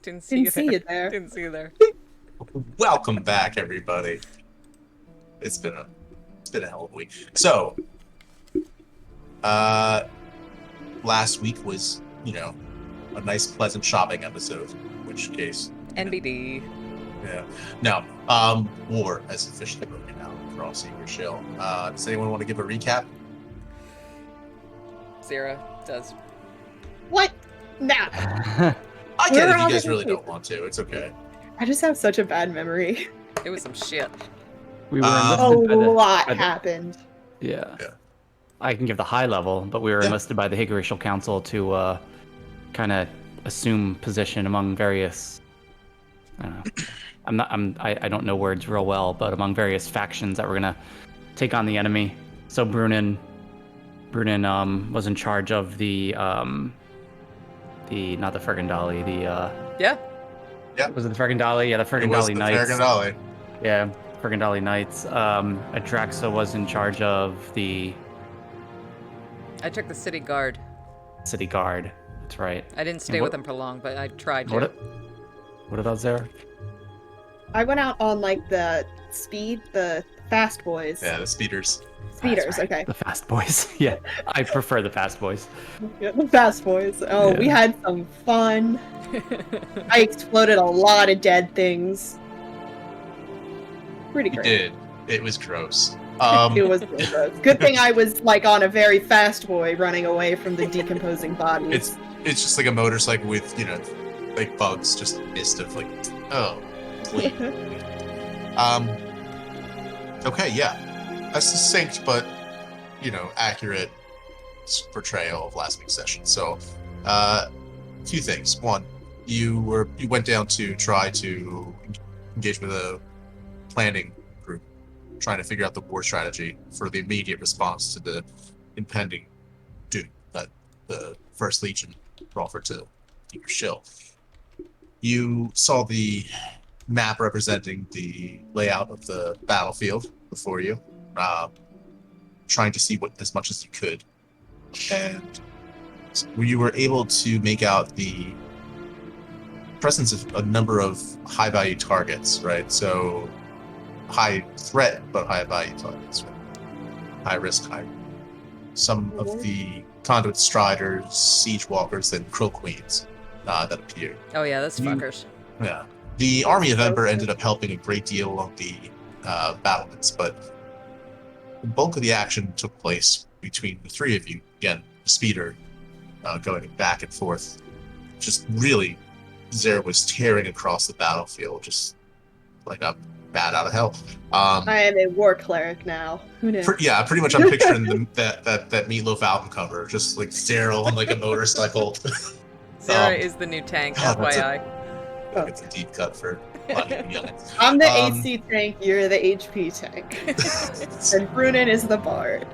Didn't see you there. Didn't see you there. Welcome back, everybody. It's been a hell of a week. So, last week was, a nice, pleasant shopping episode. In which case, NBD. Yeah. No. War has officially broken out across Eager Shill. Does anyone want to give a recap? Zira does. What? Nah. I get it if you guys really don't want to. It's okay. I just have such a bad memory. It was some shit. We were A lot happened. Yeah. I can give the high level, but we were enlisted by the Higuracial Council to kind of assume position among various. I don't know. I don't know words real well, but among various factions that were gonna take on the enemy. So Brunin was in charge of the not the Fergandali, Yeah. Was it the Fergandali? Yeah, the Fergandali Knights. Fergandali. Yeah, Fergandali Knights. Adraxa was in charge of the I took the city guard. City Guard. That's right. I didn't stay with them for long, but I tried to. What about there? I went out on the fast boys. Yeah, the speeders. Speeders, right. okay. The fast boys. Yeah, I prefer the fast boys. Yeah, the fast boys. Oh, yeah. We had some fun. I exploded a lot of dead things. Pretty great. You did. It was gross. It was really gross. Good thing I was on a very fast boy running away from the decomposing bodies. It's just like a motorcycle with, bugs, just mist of oh, clean. Okay, yeah. A succinct but, accurate portrayal of last week's session. So, a few things. One, you went down to try to engage with a planning group, trying to figure out the war strategy for the immediate response to the impending doom that the First Legion offered to Eager Shill. You saw the map representing the layout of the battlefield before you, trying to see as much as you could, and you were able to make out the presence of a number of high-value targets, right? So high threat, but high-value targets, right? High risk, high. Some of the conduit striders, siege walkers, and krill queens that appeared. Oh yeah, those fuckers. Yeah. The Army of Ember ended up helping a great deal along the battlements, but the bulk of the action took place between the three of you. Again, the speeder going back and forth. Just really, Zara was tearing across the battlefield, just like a bat out of hell. I am a war cleric now. Who knew? Pretty much. I'm picturing that Meatloaf album cover, just like Zara on a motorcycle. Zara is the new tank, FYI. It's a deep cut for young. I'm the AC tank, you're the HP tank. And Brunin is the bard.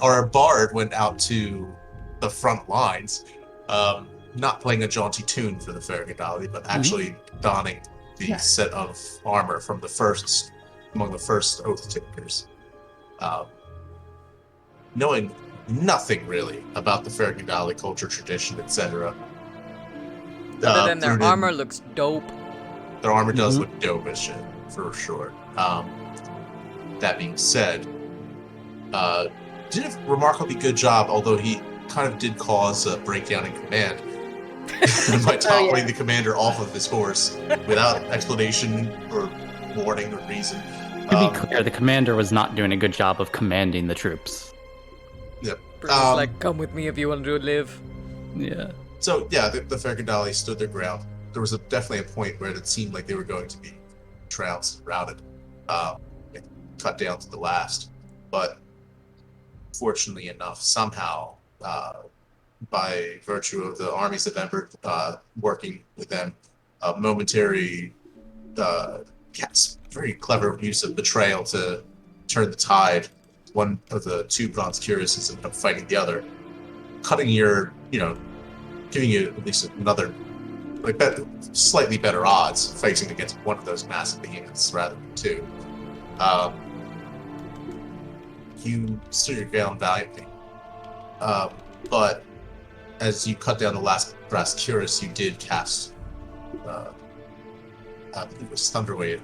Our bard went out to the front lines, not playing a jaunty tune for the Fergandali, but actually donning the set of armor from among the first Oath Takers. Knowing nothing really about the Fergandali culture, tradition, etc. Other than their armor looks dope. Their armor does look dope as shit, for sure. That being said, did a remarkably good job, although he kind of did cause a breakdown in command by toppling the commander off of his horse without explanation or warning or reason. To be clear, the commander was not doing a good job of commanding the troops. Yep. Bruce's come with me if you want to live. Yeah. So, the Fergandali stood their ground. There was definitely a point where it seemed like they were going to be trounced, routed, cut down to the last. But fortunately enough, somehow, by virtue of the armies of Ember working with them, a momentary, very clever use of betrayal to turn the tide. One of the two bronze cuirasses ended up fighting the other, cutting giving you at least another, slightly better odds fighting against one of those massive behemoths rather than two. You stood your ground valiantly, but as you cut down the last Brass Curus, you did cast, I believe it was Thunderwave,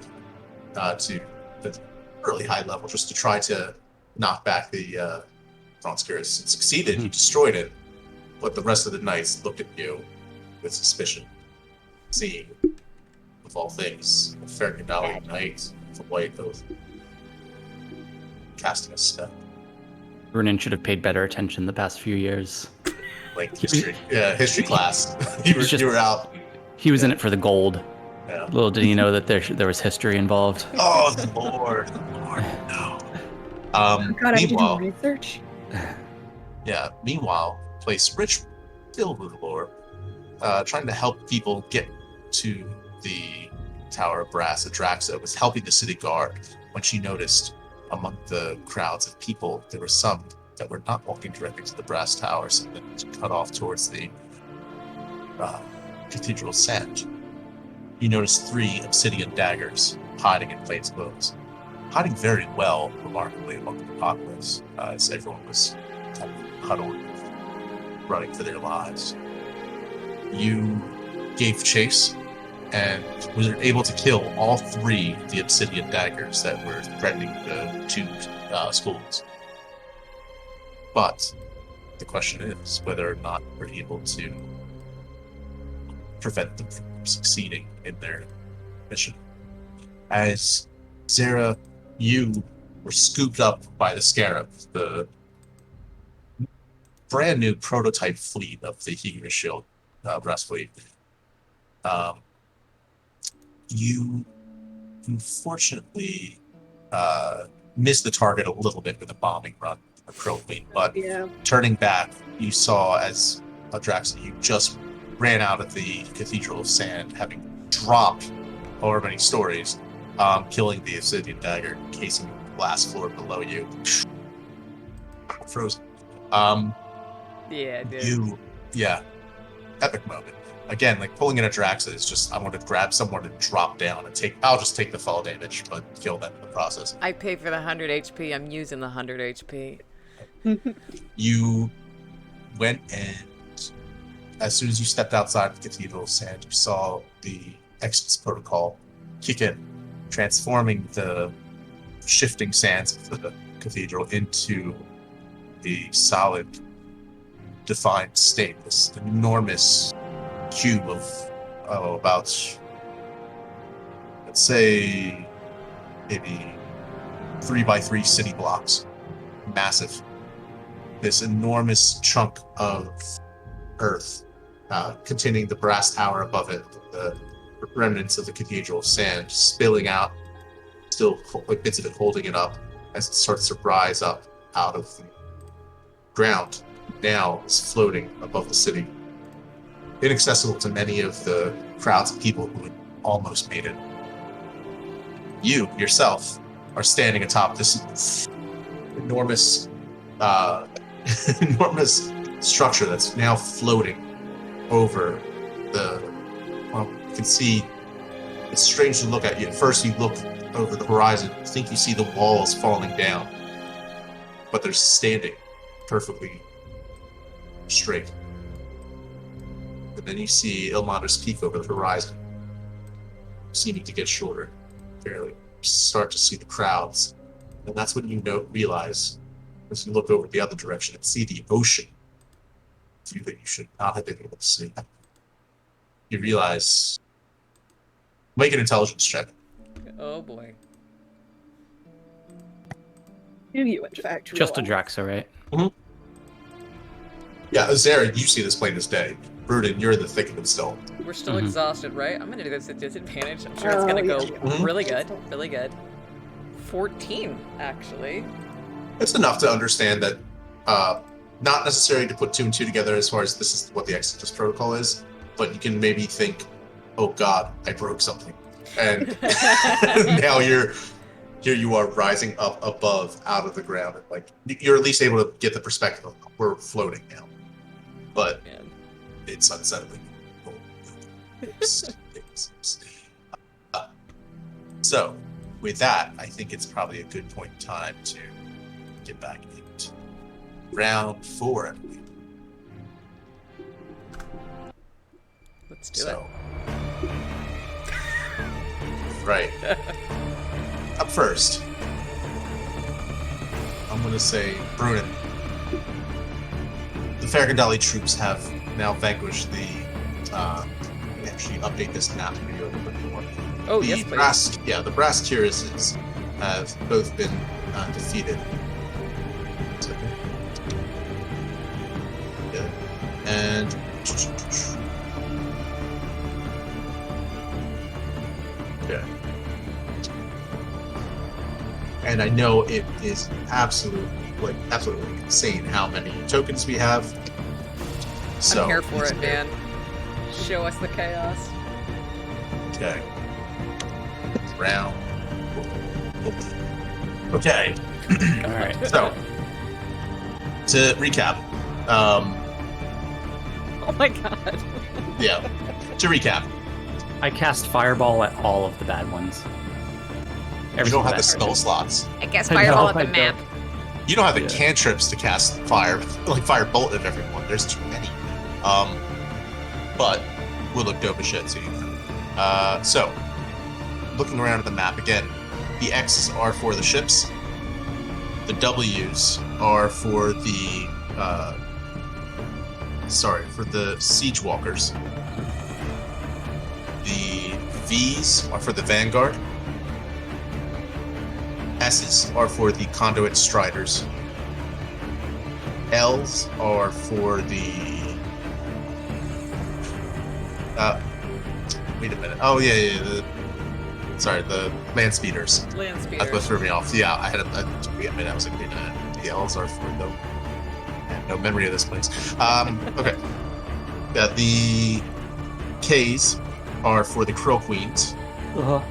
to the really high level, just to try to knock back the Bronze Curus. It succeeded, you destroyed it, but the rest of the knights looked at you with suspicion, seeing, of all things, a Fergadali knight with a white oath casting a step. Vernon should have paid better attention the past few years. Like history class. you were out. He was in it for the gold. Yeah. Little did he know that there was history involved. Oh, the Lord, no. God, I need to do Meanwhile, research. Meanwhile, place rich, filled with lore, trying to help people get to the Tower of Brass. Adraxa was helping the city guard when she noticed among the crowds of people there were some that were not walking directly to the Brass Towers and then cut off towards the Cathedral Sand. You noticed 3 obsidian daggers hiding in plain clothes. Hiding very well, remarkably, among the populace, as everyone was kind of huddled, running for their lives. You gave chase and were able to kill all 3 of the obsidian daggers that were threatening the 2 schools. But the question is whether or not we're able to prevent them from succeeding in their mission. As Zara, you were scooped up by the Scarab, the brand new prototype fleet of the Higurashi Brass Fleet. You unfortunately missed the target a little bit with a bombing run, a probing, but turning back, you saw as Adraxa, you just ran out of the Cathedral of Sand, having dropped however many stories, killing the obsidian dagger, casing the glass floor below you. Frozen. Yeah, dude. Epic moment. Again, like pulling in Adraxa is just, I want to grab someone and drop down and I'll just take the fall damage, but kill them in the process. I pay for the 100 HP. I'm using the 100 HP. You went and as soon as you stepped outside the Cathedral of Sand, you saw the Exodus Protocol kick in, transforming the shifting sands of the cathedral into the solid, defined state. This enormous cube of about, let's say, maybe 3x3 city blocks. Massive. This enormous chunk of earth containing the brass tower above it, the remnants of the Cathedral of Sand spilling out, still like bits of it holding it up as it starts to rise up out of the ground. Now is floating above the city, inaccessible to many of the crowds of people who had almost made it. You yourself are standing atop this enormous enormous structure that's now floating over the, well, you can see, it's strange to look at. At first you look over the horizon, you think you see the walls falling down, but they're standing perfectly straight. And then you see Ilmander's Peak over the horizon, seeming to get shorter, fairly. You start to see the crowds, and that's when you realize, as you look over the other direction and see the ocean, view that you should not have been able to see. You realize, make an intelligence check. Oh boy. Do you, in fact, Just realize? Adraxa, right? Mm-hmm. Yeah, Zara, you see this plain as day. Bruden, you're in the thick of it still. We're still exhausted, right? I'm gonna do this at disadvantage. I'm sure it's gonna go really good. Really good. 14, actually. It's enough to understand that, not necessary to put 2 and 2 together as far as this is what the Exodus Protocol is, but you can maybe think, oh god, I broke something. And now here you are rising up above, out of the ground. And like, you're at least able to get the perspective of we're floating now. But it's unsettling. So, with that, I think it's probably a good point in time to get back into round 4, I believe. Let's do So, right. Up first, I'm going to say Brunin. The Farragandali troops have now vanquished the. Actually, update this map for you a little bit more. Oh, The yes, please. The brass cuirasses have both been defeated. Yeah. And yeah. And I know it is absolutely insane how many tokens we have. So I'm here for it's it, good. man. Show us the chaos. Okay. Round. Okay. All right. So, to recap, Oh my god. yeah. To recap, I cast Fireball at all of the bad ones. you don't have the spell slots. I guess I fireball know, at the I map. You don't have the Yeah. cantrips to cast fire, like Firebolt at everyone. There's too many. But we'll look dope as shit to you. So, looking around at the map again, the X's are for the ships. The W's are for the for the siege walkers. The V's are for the Vanguard. S's are for the Conduit Striders. L's are for the wait a minute. Oh yeah. The land speeders. Land That's speeders. what threw me off. Yeah, I had a minute. I was like, wait a minute. The L's are for the. I have no memory of this place. Okay. The K's are for the Krill Queens. Uh-huh.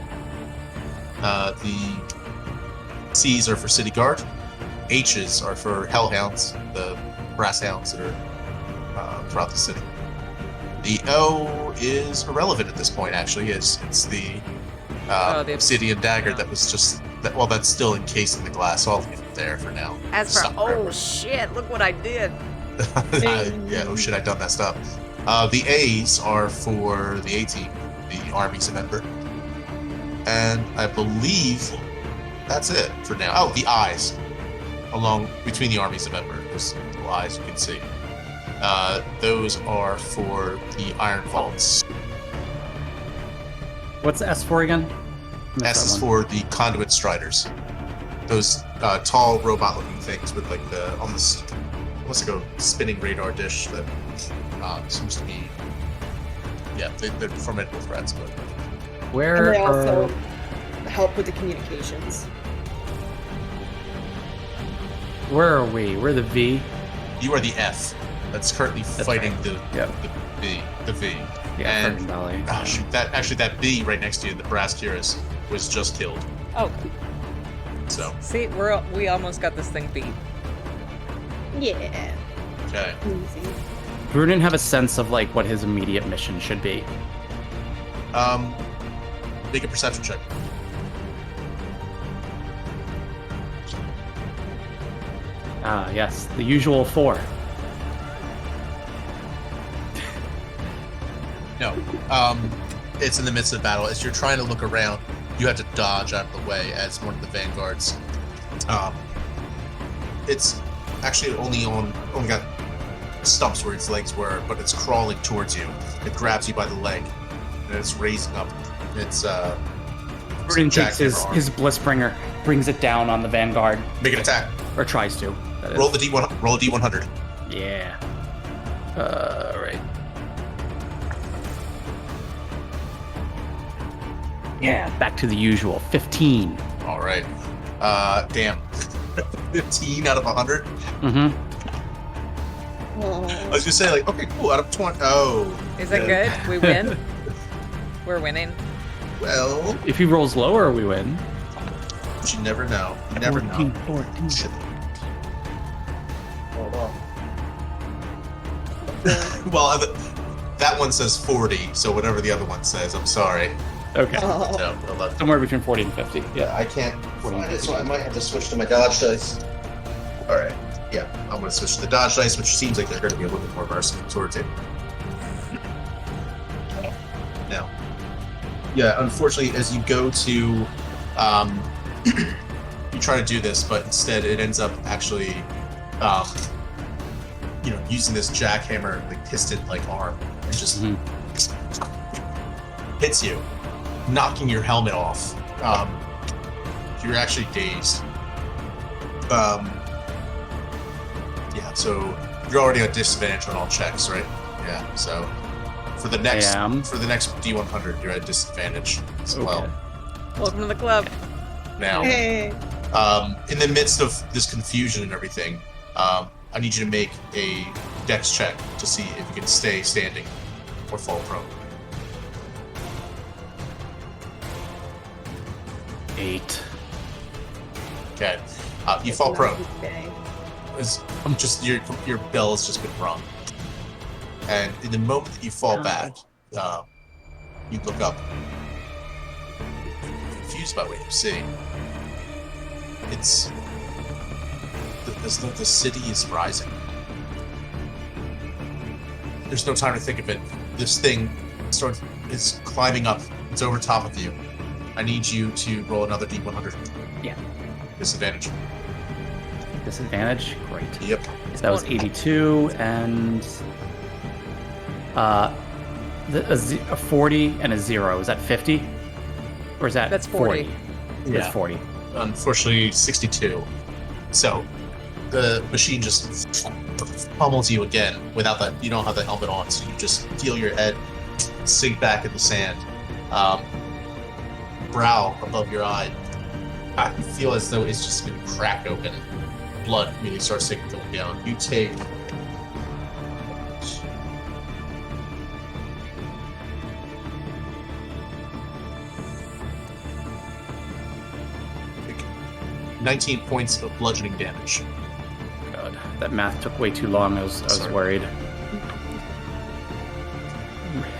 The C's are for City Guard. H's are for Hellhounds, the brass hounds that are throughout the city. The O is irrelevant at this point. Actually, it's the the obsidian dagger yeah. that was just that. Well, that's still encased in the glass. So I'll leave it there for now. As for, Stop oh forever. shit, look what I did. Yeah. Oh shit! I've done that stuff. The A's are for the A team, the armies of Ember, and I believe that's it for now. Oh, the I's, along between the armies of Ember, those little I's you can see. Those are for the Iron Vaults. What's S for again? S is for the Conduit Striders. Those tall robot-looking things with like the almost like a spinning radar dish that seems to be. Yeah, they're formidable threats, but And Where they also are... help with the communications. Where are we? We're the V. you are the F that's currently fighting right. the V. Yeah, And- Fergus Valley. Oh, shoot, that B right next to you, the brass cuirass, was just killed. Oh, So, see, we almost got this thing beat. Yeah. okay. Easy. Brunin have a sense of like what his immediate mission should be. Make a perception check. Yes, the usual 4. No. It's in the midst of battle. As you're trying to look around, you have to dodge out of the way as one of the vanguards. It's actually only got stumps where its legs were, but it's crawling towards you. It grabs you by the leg, and it's raising up. It's Brunin takes jackhammer his Blissbringer, brings it down on the Vanguard, arm. Make an attack. or tries to. That is. Roll the D1. Roll a D100. Yeah. Right. Yeah, back to the usual. 15. All right. Damn. 15 out of 100. Mm-hmm. I was gonna say like, okay, cool. Out of 20. Oh. Is that yeah. good? We win? We're winning. Well, If he rolls lower, we win. but you never know. You never know. 14. Shit. Hold on. Well, that one says 40, so whatever the other one says, I'm sorry. Okay. Oh. So, 11. Somewhere between 40 and 50. Yeah. I can't find it, so I might have to switch to my dodge dice. All right. Yeah, I'm going to switch to the dodge dice, which seems like they're going to be a little bit more merciful towards it. Yeah, unfortunately, as you go to, you try to do this, but instead it ends up actually, using this jackhammer, like piston-like arm, and just hits you, knocking your helmet off. You're actually dazed. Yeah, so you're already at disadvantage on all checks, right? Yeah, so for the next D100, you're at disadvantage as well. Welcome to the club. Now, Hey. in the midst of this confusion and everything, I need you to make a dex check to see if you can stay standing or fall prone. 8. Okay, you fall prone. Okay. It's just your bell has just been rung, and in the moment that you fall back, you look up, confused by what you see. It's the city is rising. There's no time to think of it. This thing is climbing up. It's over top of you. I need you to roll another D100. Yeah. Disadvantage. Disadvantage? Great. Yep. So that was 82, and a 40 and a 0. Is that 50? Or is that That's 40. Yeah. That's 40. Unfortunately, 62. So, the machine just pummels you again without that. You don't have the helmet on, so you just feel your head sink back in the sand. Brow above your eye. You feel as though it's just been cracked open. Blood really starts to go down. You take 19 points of bludgeoning damage. God, that math took way too long. I was worried.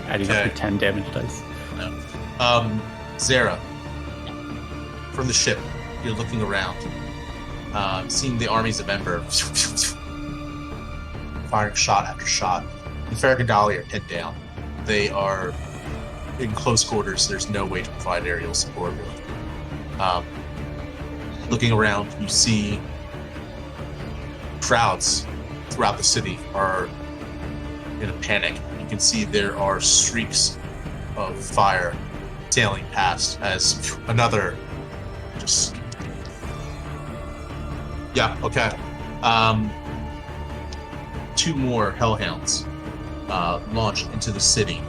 Adding up to 10 damage dice. No. Zara, from the ship, you're looking around, seeing the armies of Ember firing shot after shot. The Farragadali are pinned down. They are in close quarters. There's no way to provide aerial support. Looking around, you see crowds throughout the city are in a panic. You can see there are streaks of fire sailing past as another just... Yeah, okay. 2 more Hellhounds launch into the city.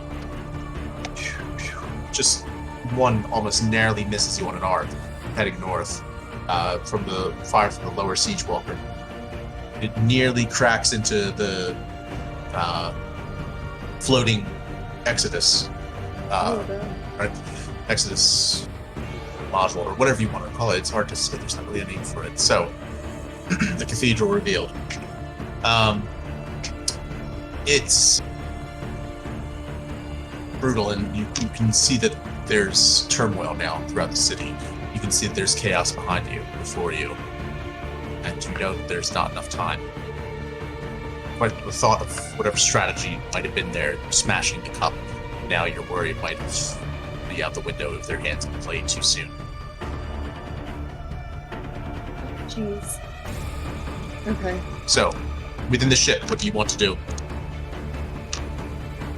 Just one almost narrowly misses you on an arc, heading north from the fire from the lower siege walker. It nearly cracks into the floating Exodus. Right? Exodus module, or whatever you want to call it. It's hard to say. There's not really a name for it. So, the cathedral revealed. It's brutal, and you can see that there's turmoil now throughout the city. You can see that there's chaos behind you, before you, and you know that there's not enough time. But the thought of whatever strategy might have been there, smashing the cup, now you're worried might be out the window if their hands have played too soon. Jeez. Okay. So, within the ship, what do you want to do?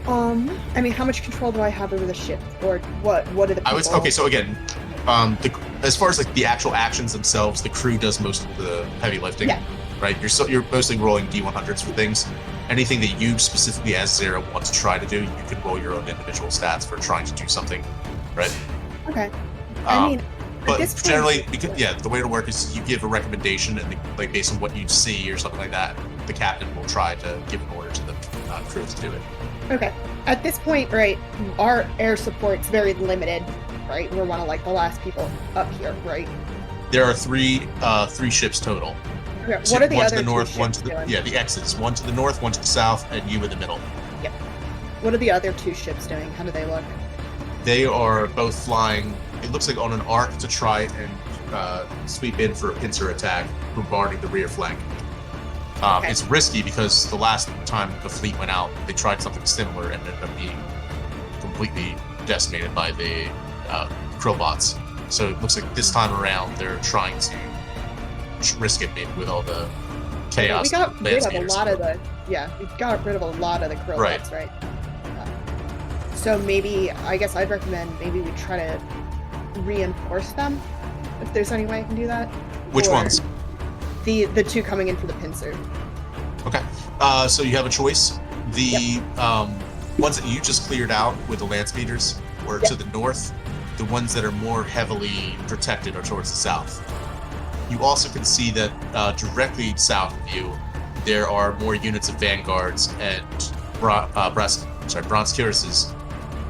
I mean, how much control do I have over the ship, or what are the people? So again, as far as like the actual actions themselves, the crew does most of the heavy lifting. Yeah. Right? You're mostly rolling D100s for things. Anything that you specifically as Zara want to try to do, you can roll your own individual stats for trying to do something, right? Okay. I mean, but this point, generally, the way to work is you give a recommendation, and like based on what you see or something like that, the captain will try to give an order to the crew to do it. okay. At this point, right, our air support's very limited, right? We're one of like the last people up here, right? There are three ships total. Okay. What are the one other to the north, two one ships to the doing? the Exodus, one to the north, one to the south, and you in the middle. Yep. What are the other 2 ships doing? How do they look? They are both flying. It looks like on an arc to try and sweep in for a pincer attack, bombarding the rear flank. Okay. It's risky because the last time the fleet went out, they tried something similar and ended up being completely decimated by the Krillbots. So it looks like this time around they're trying to risk it maybe with all the chaos. We got rid of a lot of the Krillbots, right? So maybe, I guess I'd recommend maybe we try to reinforce them, if there's any way I can do that. Which ones? The two coming in for the pincer. Okay. So you have a choice. The ones that you just cleared out with the land speeders were to the north. The ones that are more heavily protected are towards the south. You also can see that directly south of you, there are more units of vanguards and bronze cuirasses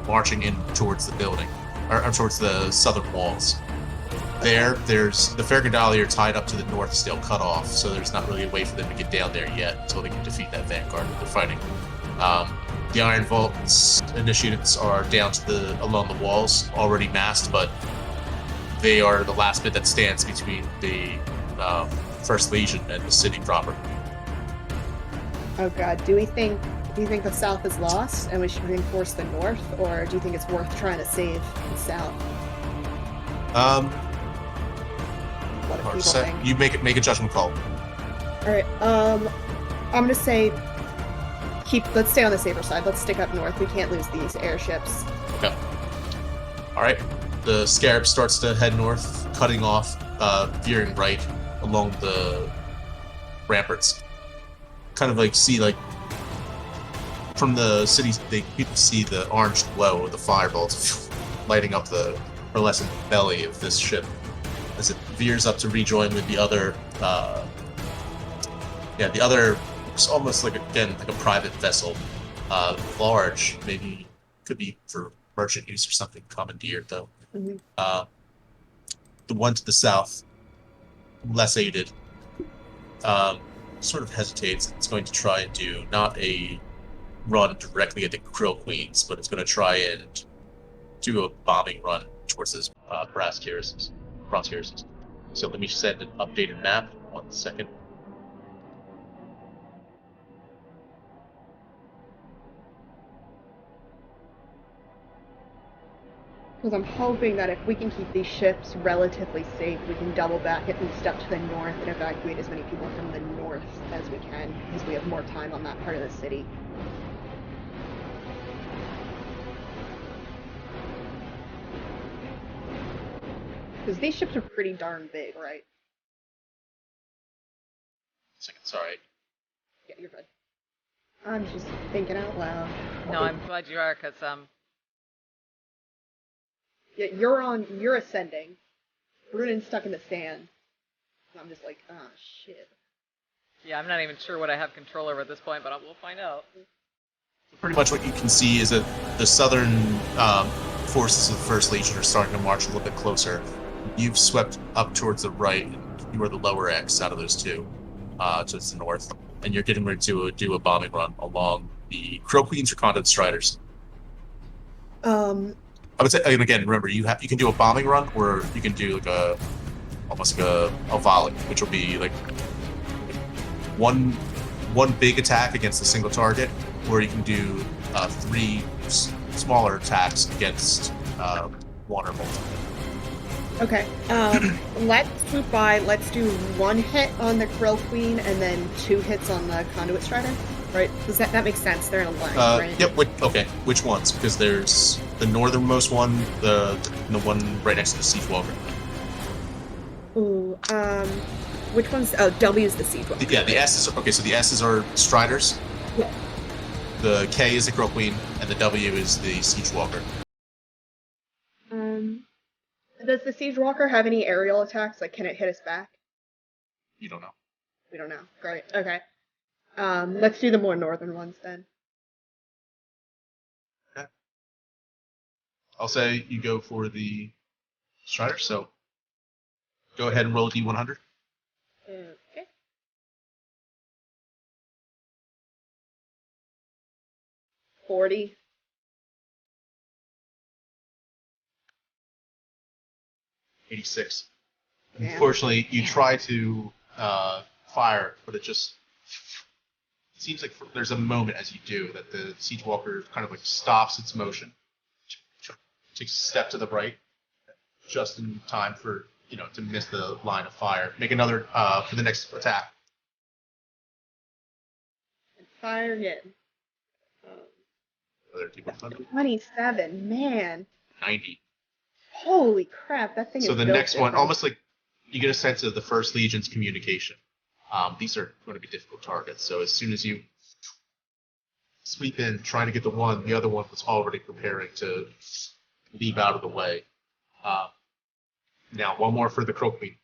marching in towards the building, or towards the southern walls. There's the Fergadali are tied up to the north, still cut off, so there's not really a way for them to get down there yet until they can defeat that vanguard that they're fighting. The Iron Vault's initiates are down to along the walls, already massed, but they are the last bit that stands between the First Legion and the city proper. Oh god, do you think the south is lost and we should reinforce the north, or do you think it's worth trying to save the south? What do people think? You make a judgment call. Alright, I'm gonna say let's stay on the safer side. Let's stick up north. We can't lose these airships. Okay. Alright. The Scarab starts to head north, cutting off, veering right along the ramparts. Kind of from the city, people see the orange glow of the firebolts lighting up the pearlescent belly of this ship as it veers up to rejoin with the other. The other. It's almost like a private vessel, large, maybe could be for merchant use or something, commandeered though. Mm-hmm. The one to the south, less aided, sort of hesitates. It's going to try and do not a run directly at the Krill Queens, but it's going to try and do a bombing run towards this bronze cuirasses. So let me send an updated map. 1 second. Because I'm hoping that if we can keep these ships relatively safe, we can double back at least up to the north and evacuate as many people from the north as we can, because we have more time on that part of the city. Because these ships are pretty darn big, right? Second, sorry. Yeah, you're good. I'm just thinking out loud. No, I'm glad you are, because Yeah, you're ascending. Brunan's stuck in the sand. And I'm just like, ah, shit. yeah, I'm not even sure what I have control over at this point, but we'll find out. Pretty much what you can see is that the southern forces of the First Legion are starting to march a little bit closer. You've swept up towards the right, and you are the lower X out of those two, towards the north, and you're getting ready to do a bombing run along the Crow Queens or Condor Striders. I would say, and again, remember, you can do a bombing run, or you can do almost like a volley, which will be like one big attack against a single target, or you can do 3 smaller attacks against one or multiple. Okay. Let's do 1 hit on the Krill Queen and then 2 hits on the Conduit Strider. Right? Does that makes sense? They're in a line, right? Yep. Okay. Which ones? Because there's the northernmost one, the one right next to the Siege Walker. Ooh. Which one's? Oh, W is the Siege Walker. Yeah. The S is okay. So the S's are Striders. Yeah. The K is the Crow Queen, and the W is the Siege Walker. Does the Siege Walker have any aerial attacks? Like, can it hit us back? You don't know. We don't know. Great. Okay. Let's do the more northern ones then. Okay. I'll say you go for the Strider, so go ahead and roll a D100. Okay. $40. 86. Yeah. Unfortunately, you try to fire, but it seems like there's a moment as you do that the Siege Walker kind of like stops its motion, takes a step to the right, just in time for to miss the line of fire. Make another for the next attack. And fire again. Another D100. 27, man. 90. Holy crap, that thing is So the built next one, different. almost like you get a sense of the First Legion's communication. These are going to be difficult targets. So as soon as you sweep in, trying to get the other one was already preparing to leap out of the way. Now, one more for the Crow Queen.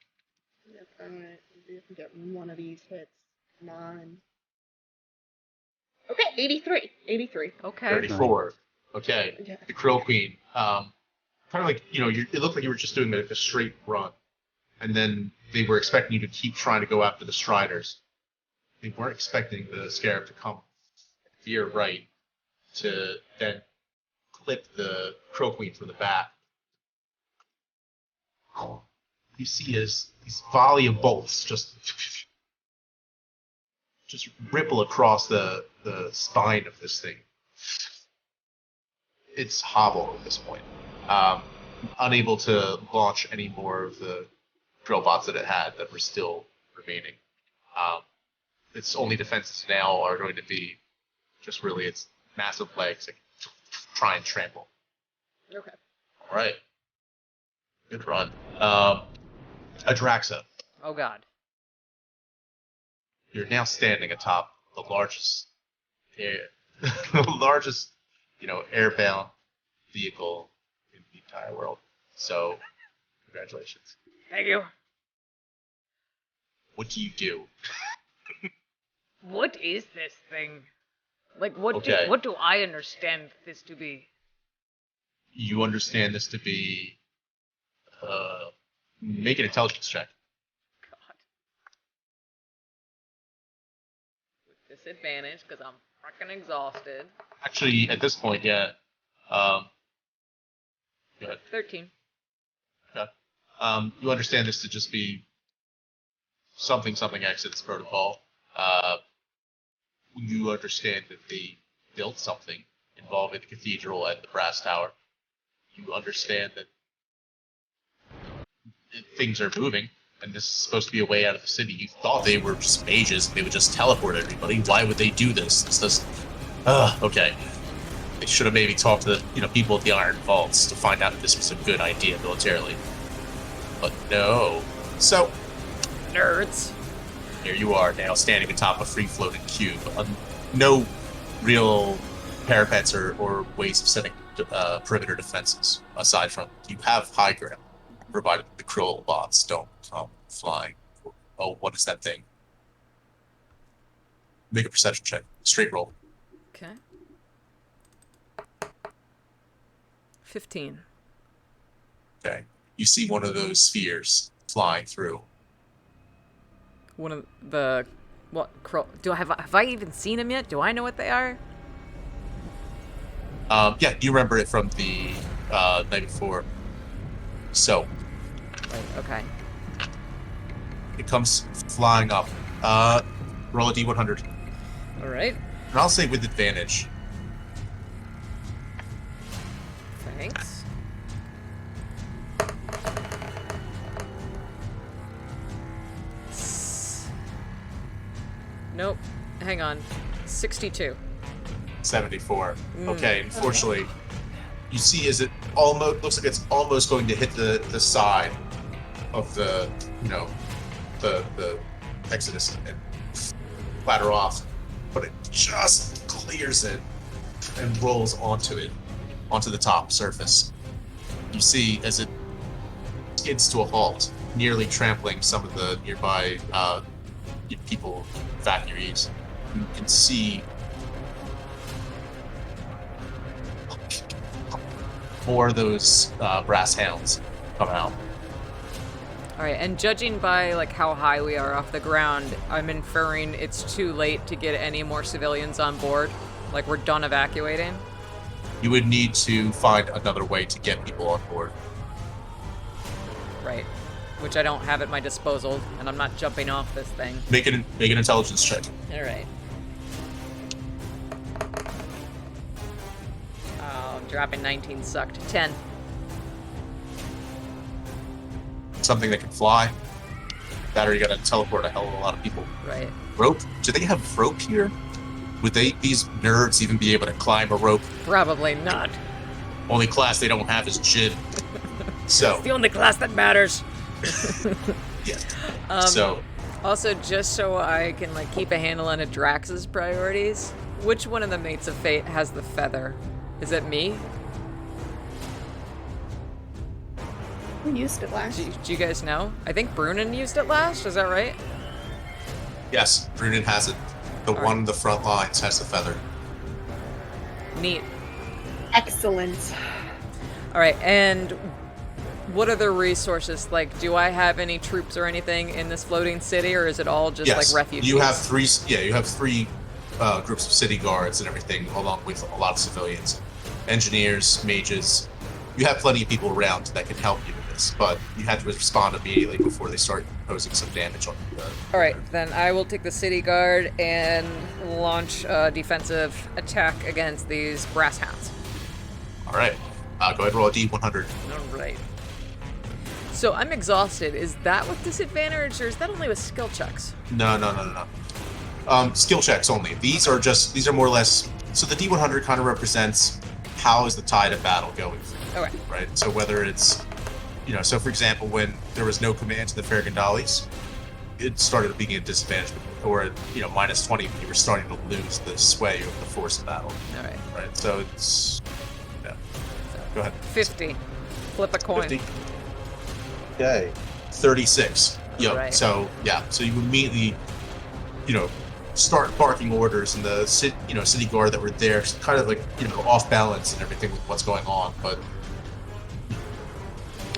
Yep, alright. See if I can get one of these hits. Come on. Okay, 83. 83. Okay. 34. Okay. Okay. The Crow Queen. Kind of like, it looked like you were just doing a straight run. And then they were expecting you to keep trying to go after the Striders. They weren't expecting the Scarab to come veer right to then clip the Crow Queen from the back. You see as these volley of bolts just ripple across the spine of this thing. It's hobbled at this point. Unable to launch any more of the drill bots that it had that were still remaining. Its only defenses now are going to be just really its massive legs that try and trample. Okay. All right. Good run. Adraxa, Oh god. you're now standing atop the largest airbound vehicle in the entire world. So, congratulations. Thank you. What do you do? What is this thing? Like, what Okay. do I understand this to be? You understand this to be make an intelligence check. God. With disadvantage, because I'm fucking exhausted. Actually, at this point, yeah. Go ahead. 13. Okay. You understand this to just be something exits protocol. You understand that they built something involving the cathedral and the brass tower. You understand that things are moving, and this is supposed to be a way out of the city. You thought they were just mages, and they would just teleport everybody. Why would they do this? This doesn't... okay. They should have maybe talked to the people at the Iron Vaults to find out if this was a good idea militarily. But no. So, Nerds. here you are now, standing atop a free-floating cube. No real parapets or ways of setting perimeter defenses, aside from you have high ground, provided the Krill bots don't come flying. Oh, what is that thing? Make a perception check. Straight roll. Okay. 15. Okay. You see one of those spheres flying through. One of the... What? Have I even seen them yet? Do I know what they are? Yeah, you remember it from the night before. So, Wait, okay. it comes flying up. Roll a D100. Alright. And I'll say with advantage. Thanks. Nope. Hang on. 62. 74. Okay, unfortunately, you see as it almost looks like it's almost going to hit the side of the the Exodus and clatter off, but it just clears it and rolls onto the top surface. You see as it skids to a halt, nearly trampling some of the nearby people, evacuees. You can see more of those brass hounds come out. Alright, and judging by like how high we are off the ground, I'm inferring it's too late to get any more civilians on board. Like we're done evacuating. You would need to find another way to get people on board. Right. Which I don't have at my disposal, and I'm not jumping off this thing. Make an intelligence check. Alright. Oh, dropping 19 sucked. 10. something that can fly. That or you gotta teleport a hell of a lot of people. Right. Rope? Do they have rope here? Would these nerds even be able to climb a rope? Probably not. Only class they don't have is gin. So It's the only class that matters. yeah. So Also, just so I can like keep a handle on Adrax's priorities, which one of the Mates of Fate has the feather? Is it me? We used it last. Do you guys know? I think Brunin used it last. Is that right? yes, Brunin has it. The All one right. in the front lines has the feather. Neat. Excellent. All right, and what are the resources? Like, do I have any troops or anything in this floating city, or is it all just Yes, like refugees? you have three. Yeah, you have three groups of city guards and everything, along with a lot of civilians, engineers, mages. You have plenty of people around that can help you with this, but you had to respond immediately before they start posing some damage on you. All right, then I will take the city guard and launch a defensive attack against these brass hounds. All right, go ahead and roll a D100. All right. So I'm exhausted. Is that with disadvantage, or is that only with skill checks? No. Skill checks only. These are more or less. So the D100 kind of represents how is the tide of battle going, Okay. right? So whether it's, so for example, when there was no command to the Fergandalis, it started being a disadvantage, or minus 20 when you were starting to lose the sway of the force of battle, All right. right? So it's, yeah. Go ahead. 50. Flip a coin. 50. Okay. 36. Yep. Right. So yeah. So you immediately, start barking orders, and the city guard that were there, kind of like off balance and everything with what's going on, but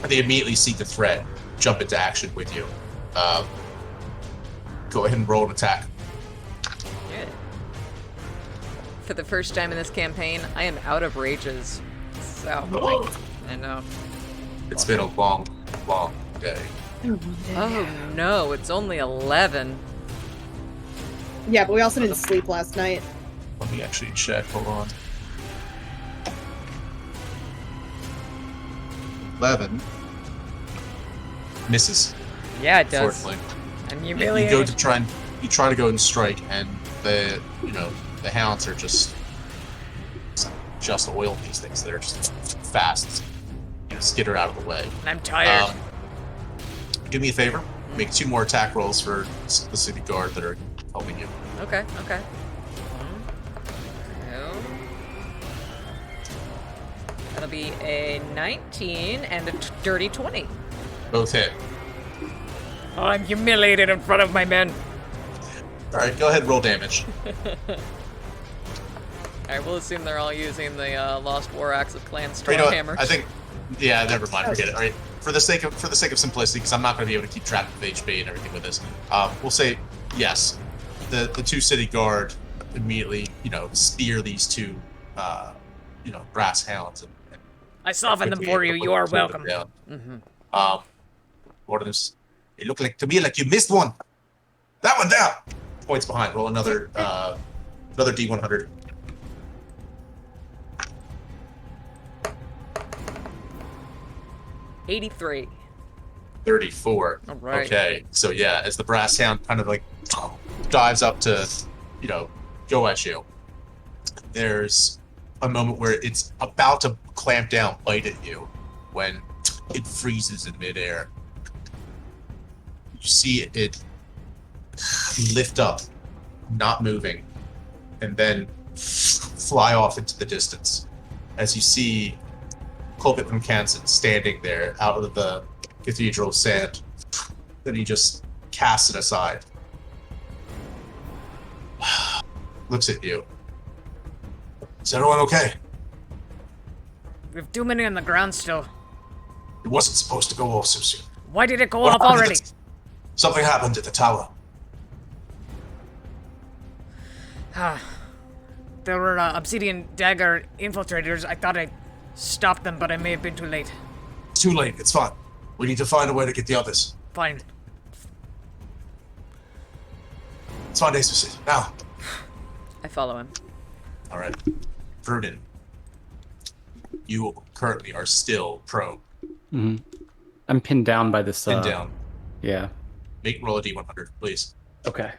they immediately see the threat, jump into action with you. Go ahead and roll an attack. Good. For the first time in this campaign, I am out of rages. So I know. It's been a long, long day. Oh no, it's only 11. Yeah, but we also didn't sleep last night. Let me actually check. Hold on. 11 misses. Yeah, it does. Unfortunately. I'm You humiliated. go to try to go and strike, and the hounds are just oil these things. They're just fast. Skitter out of the way. And I'm tired. Do me a favor. Make 2 more attack rolls for the city guard that are helping you. Okay. 1, 2. That'll be a 19 and a dirty 20. Both hit. Oh, I'm humiliated in front of my men. All right, go ahead and roll damage. Alright, we'll assume they're all using the Lost War Axe of Clan Or you know what? Stormhammer. I think. Yeah, never mind. Forget it. All right. For the sake of simplicity, because I'm not going to be able to keep track of HP and everything with this, we'll say yes. The 2 city guard immediately, spear these 2, brass hounds. And I softened them quickly for you. You are put them welcome. down. One of them. It looked to me like you missed one. That one down. Points behind. Roll another D100. $83. 34. All right. Okay. So yeah, as the brass hound kind of like dives up to, go at you, there's a moment where it's about to clamp down, bite at you, when it freezes in midair. You see it lift up, not moving, and then fly off into the distance. As you see Colbert from Kansan standing there out of the cathedral sand, then he just casts it aside. Looks at you. Is everyone okay? We have too many on the ground still. It wasn't supposed to go off so soon. Why did it go What off happened already? Something happened at the tower. There were obsidian dagger infiltrators. I thought I stopped them, but I may have been too late. Too late. It's fine. We need to find a way to get the others. Fine. Let's find Ace now. I follow him. All right. Brunin, you currently are still prone. Mm-hmm. I'm pinned down by this. Pinned down. Yeah. Roll a d100, please. Okay.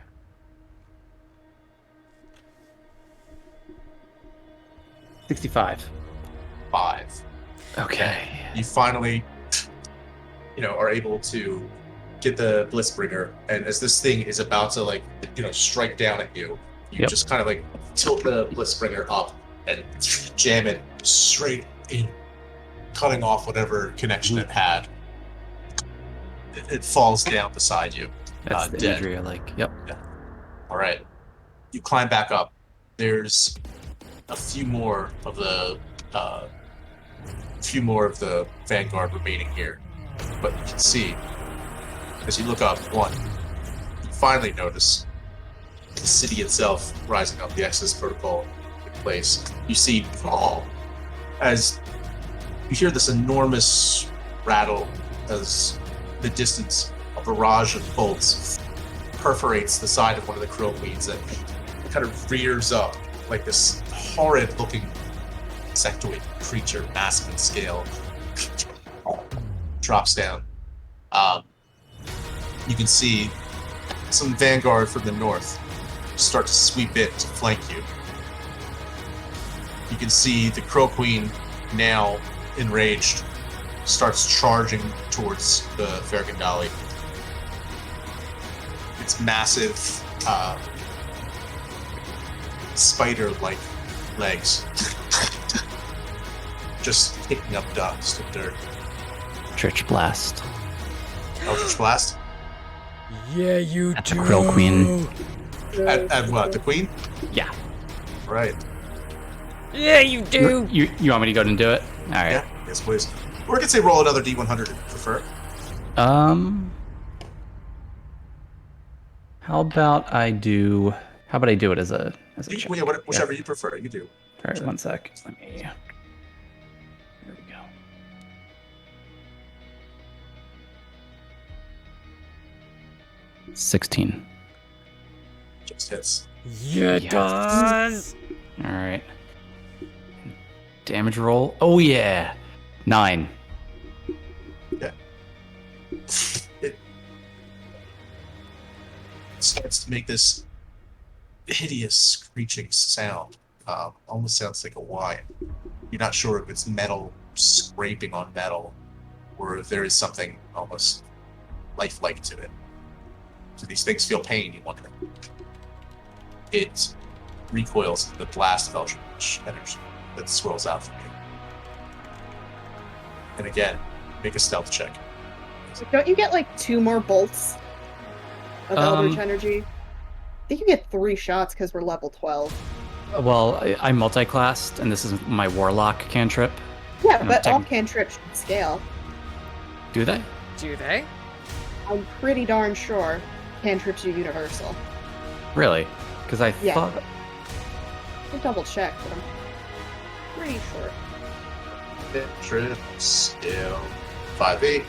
$65. 5. Okay. You finally, are able to get the Blissbringer, and as this thing is about to strike down at you, you just kind of tilt the Blissbringer up and jam it straight in, cutting off whatever connection it had. It falls down beside you. That's the dead. imagery I like. Yep. Yeah. All right. You climb back up. There's a few more of the Vanguard remaining here, but you can see as you look up, one, you finally notice the city itself rising up, the access protocol in place. You see, as you hear this enormous rattle as the distance, a barrage of bolts perforates the side of one of the Crow Queens and kind of rears up like this horrid-looking insectoid creature, massive in scale, drops down. You can see some Vanguard from the north start to sweep in to flank you. You can see the Crow Queen, now enraged, starts charging towards the Fergandali. Its massive, spider-like legs just picking up dust and dirt. Church Blast. Eldritch Blast? Yeah, you At do. the Crow Queen. At what? The Queen? Yeah. Right. Yeah, you do. You want me to go ahead and do it? All right. Yeah, yes, please. Or I could say roll another D100 if you prefer. How about I do it as a check? Whichever you prefer, you do. All right, 1 sec. Let me. There we go. $16. Just hits. Yeah, it Yes. does. All right. Damage roll. Oh yeah, 9. It starts to make this hideous screeching sound. Almost sounds like a whine. You're not sure if it's metal scraping on metal, or if there is something almost lifelike to it. So these things feel pain, you wonder. It recoils into the blast of eldritch energy that swirls out from you. And again, make a stealth check. So don't you get 2 more bolts of Eldritch energy? I think you get 3 shots because we're level 12. Well, I'm multi-classed, and this is my Warlock cantrip. Yeah, And but I'm all cantrips should scale. Do they? Do they? I'm pretty darn sure cantrips are universal. Really? Because I Yeah. thought. I'll double check, but I'm pretty sure. Trip, scale, 5/8.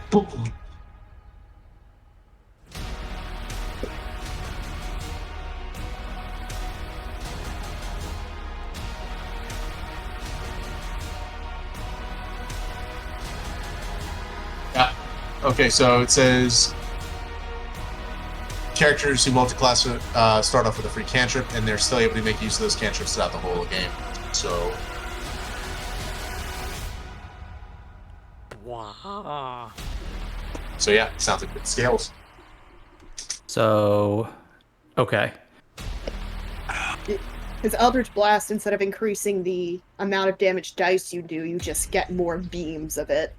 Boom. Yeah. Okay, so it says characters who multi-class start off with a free cantrip, and they're still able to make use of those cantrips throughout the whole game. So. Wow. So yeah, sounds like it scales. So, okay. Because Eldritch Blast, instead of increasing the amount of damage dice you do, you just get more beams of it.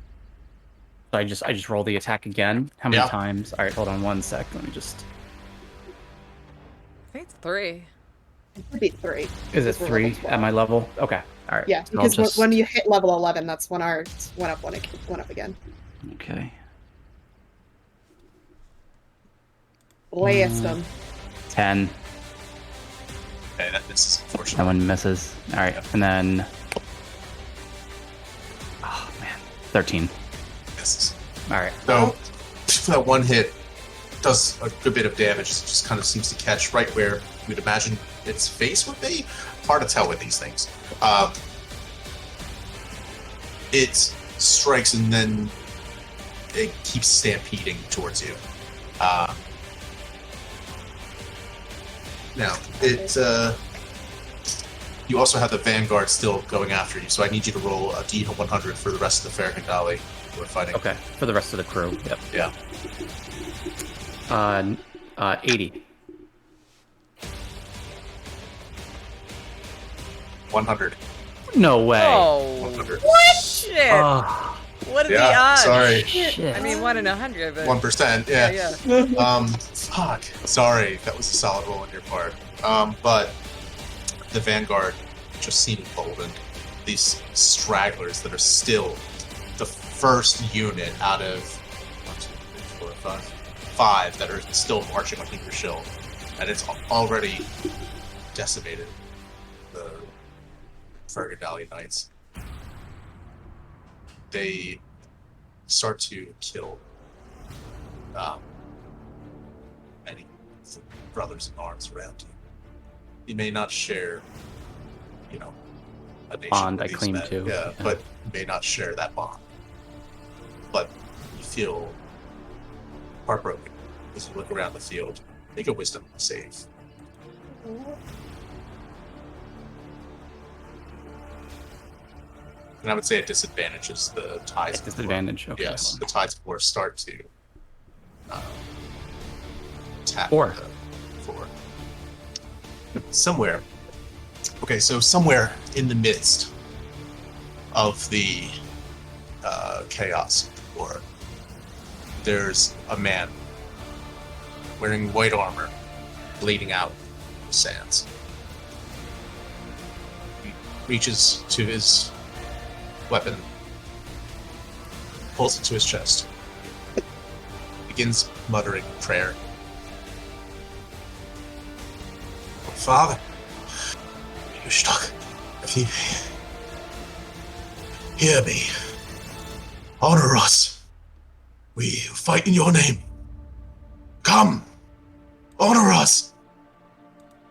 So I just roll the attack again. How many Yeah. times? All right, hold on 1 sec. Let me just. I think it's 3. It would be 3. Is it We're 3 level 12. at my level? Okay. All right. Yeah, So I'll because just- when you hit level 11, that's when ours went up again. Okay. Blast them. 10. Okay, that misses, That unfortunately. one misses. All right, and then. Oh man, 13. Misses. All right. So that one hit does a good bit of damage. It just kind of seems to catch right where you'd imagine its face would be. Hard to tell with these things. It strikes, and then it keeps stampeding towards you. Now, you also have the Vanguard still going after you, so I need you to roll a D100 for the rest of the Farragut who are fighting. Okay, for the rest of the crew. Yep. Yeah. 80. 100. No way. Oh, 100. what? Shit. What are the odds? Sorry. Shit. I mean, 1 in 100, but 1%, yeah. yeah. Fuck. Sorry, that was a solid roll on your part. But the Vanguard just seem emboldened. These stragglers that are still the first unit out of 5 that are still marching on Hinkershill, and it's already decimated the Fergadali Knights. They start to kill any brothers in arms around you. You may not share, a nation Bond with I these claim men, to. yeah, but you may not share that bond. But you feel heartbroken as you look around the field. Make a wisdom save. And I would say it disadvantages the tides. Disadvantage, okay. Yes, the tides of war start to tap 4. 4. Somewhere. Okay, so somewhere in the midst of the chaos war, there's a man wearing white armor, bleeding out the sands. He reaches to his weapon, pulls it to his chest, begins muttering prayer. Father, you stuck. If you hear me, honor us. We fight in your name. Come, honor us.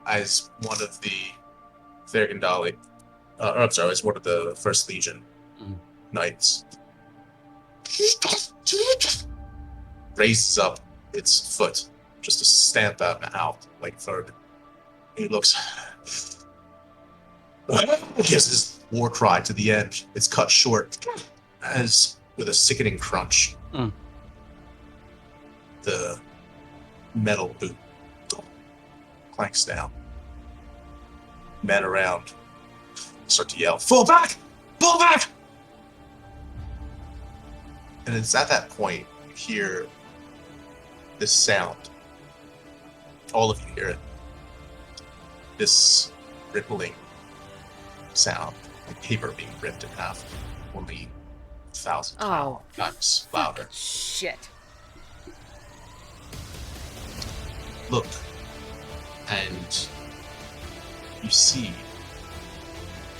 As one of the Fergandali, as one of the First Legion knights, raises up its foot just to stamp out like Ferg. He looks, gives his war cry to the end. It's cut short, as with a sickening crunch, the metal boot clanks down. Men around start to yell, "Fall back! Fall back!" And it's at that point you hear this sound. All of you hear it. This rippling sound, like paper being ripped in half, only 1,000 times louder. Shit. Look, and you see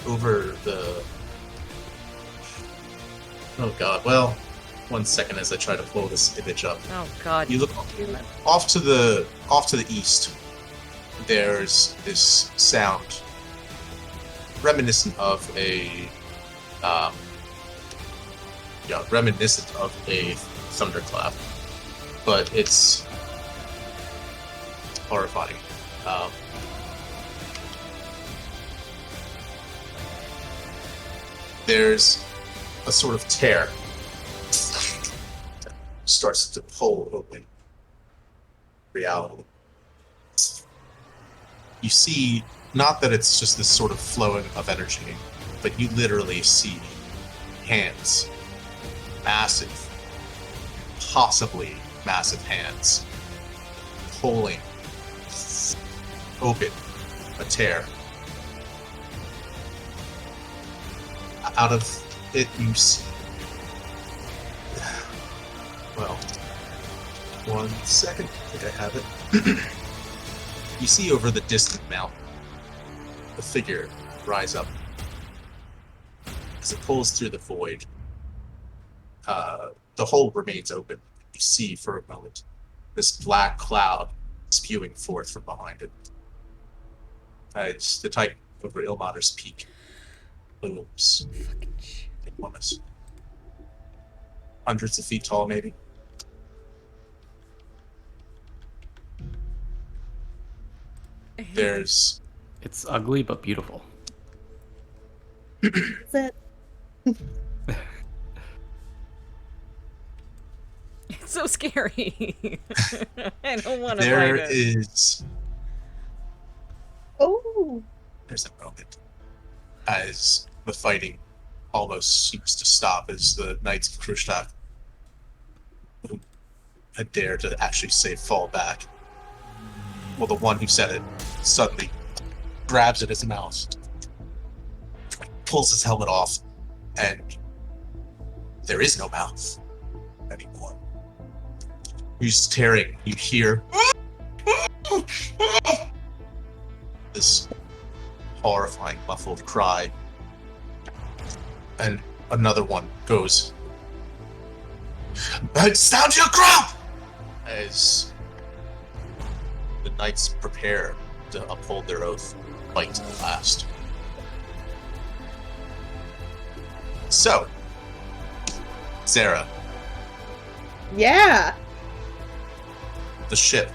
over the... Oh god, well, 1 second as I try to pull this image up. Oh god. You look off to the east. There's this sound reminiscent of a thunderclap, but it's horrifying. There's a sort of tear that starts to pull open reality. You see, not that it's just this sort of flowing of energy, but you literally see hands, massive, possibly massive hands, pulling open a tear. Out of it, you see... Well, 1 second, I think I have it. You see over the distant mountain, the figure rise up. As it pulls through the void, the hole remains open. You see for a moment this black cloud spewing forth from behind it. It's the Titan over Ilmater's peak looms enormous. hundreds of feet tall, maybe. There's It's ugly but beautiful. That's it. It's so scary. I don't want to there fight it. is Oh. there's a moment as the fighting almost seems to stop as the Knights of Krustak, who had dared to actually say fall back. Well, the one who said it suddenly grabs at his mouth, pulls his helmet off, and there is no mouth anymore. He's tearing. You hear this horrifying, muffled cry, and another one goes, "Stand your ground!" As the knights prepare to uphold their oath, fight to the last. So, Sarah, Yeah. the ship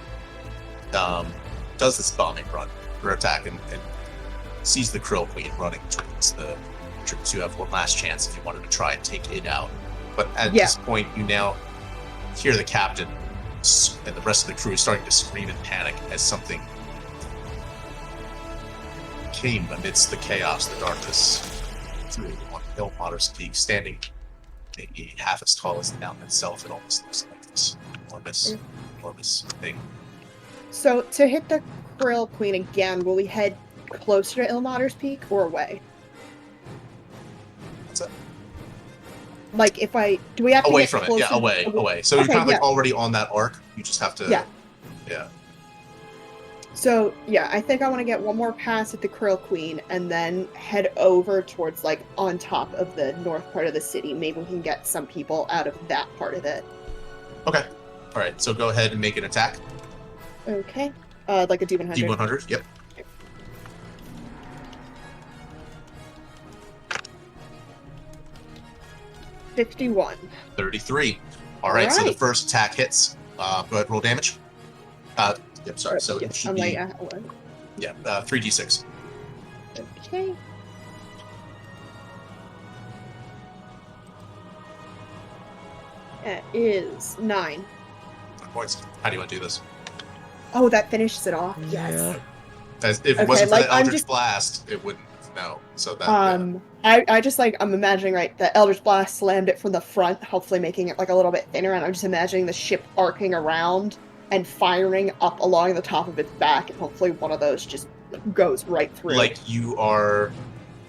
does this bombing run or attack and sees the Krill Queen running towards the troops. You have one last chance if you wanted to try and take it out. But at this point, you now hear the captain and the rest of the crew starting to scream in panic as something came amidst the chaos, the darkness, through on Ilmater's Peak, standing maybe half as tall as the mountain itself. It almost looks like this enormous thing. So to hit the Krill Queen again, will we head closer to Ilmater's Peak or away? What's that? Like, do we have to Away get from it, closer? yeah, away. So Okay, you're kind of like yeah. already on that arc. You just have to, yeah. So, yeah, I think I want to get one more pass at the Krill Queen and then head over towards, like, on top of the north part of the city. Maybe we can get some people out of that part of it. Okay. All right. So go ahead and make an attack. Okay. Like a D100. D100. Yep. $51. 33. All right. So the Alright. first attack hits. Go ahead. Roll damage. Yep. Sorry. So it should be 3d6. Okay. That is 9. Points. How do you want to do this? Oh, that finishes it off. Yes. As if it Okay, wasn't for like, the I'm Eldritch just- Blast, it wouldn't. No. So that. I just like, I'm imagining, right, the Eldritch Blast slammed it from the front, hopefully making it like a little bit thinner, and I'm just imagining the ship arcing around and firing up along the top of its back, and hopefully one of those just goes right through. Like you are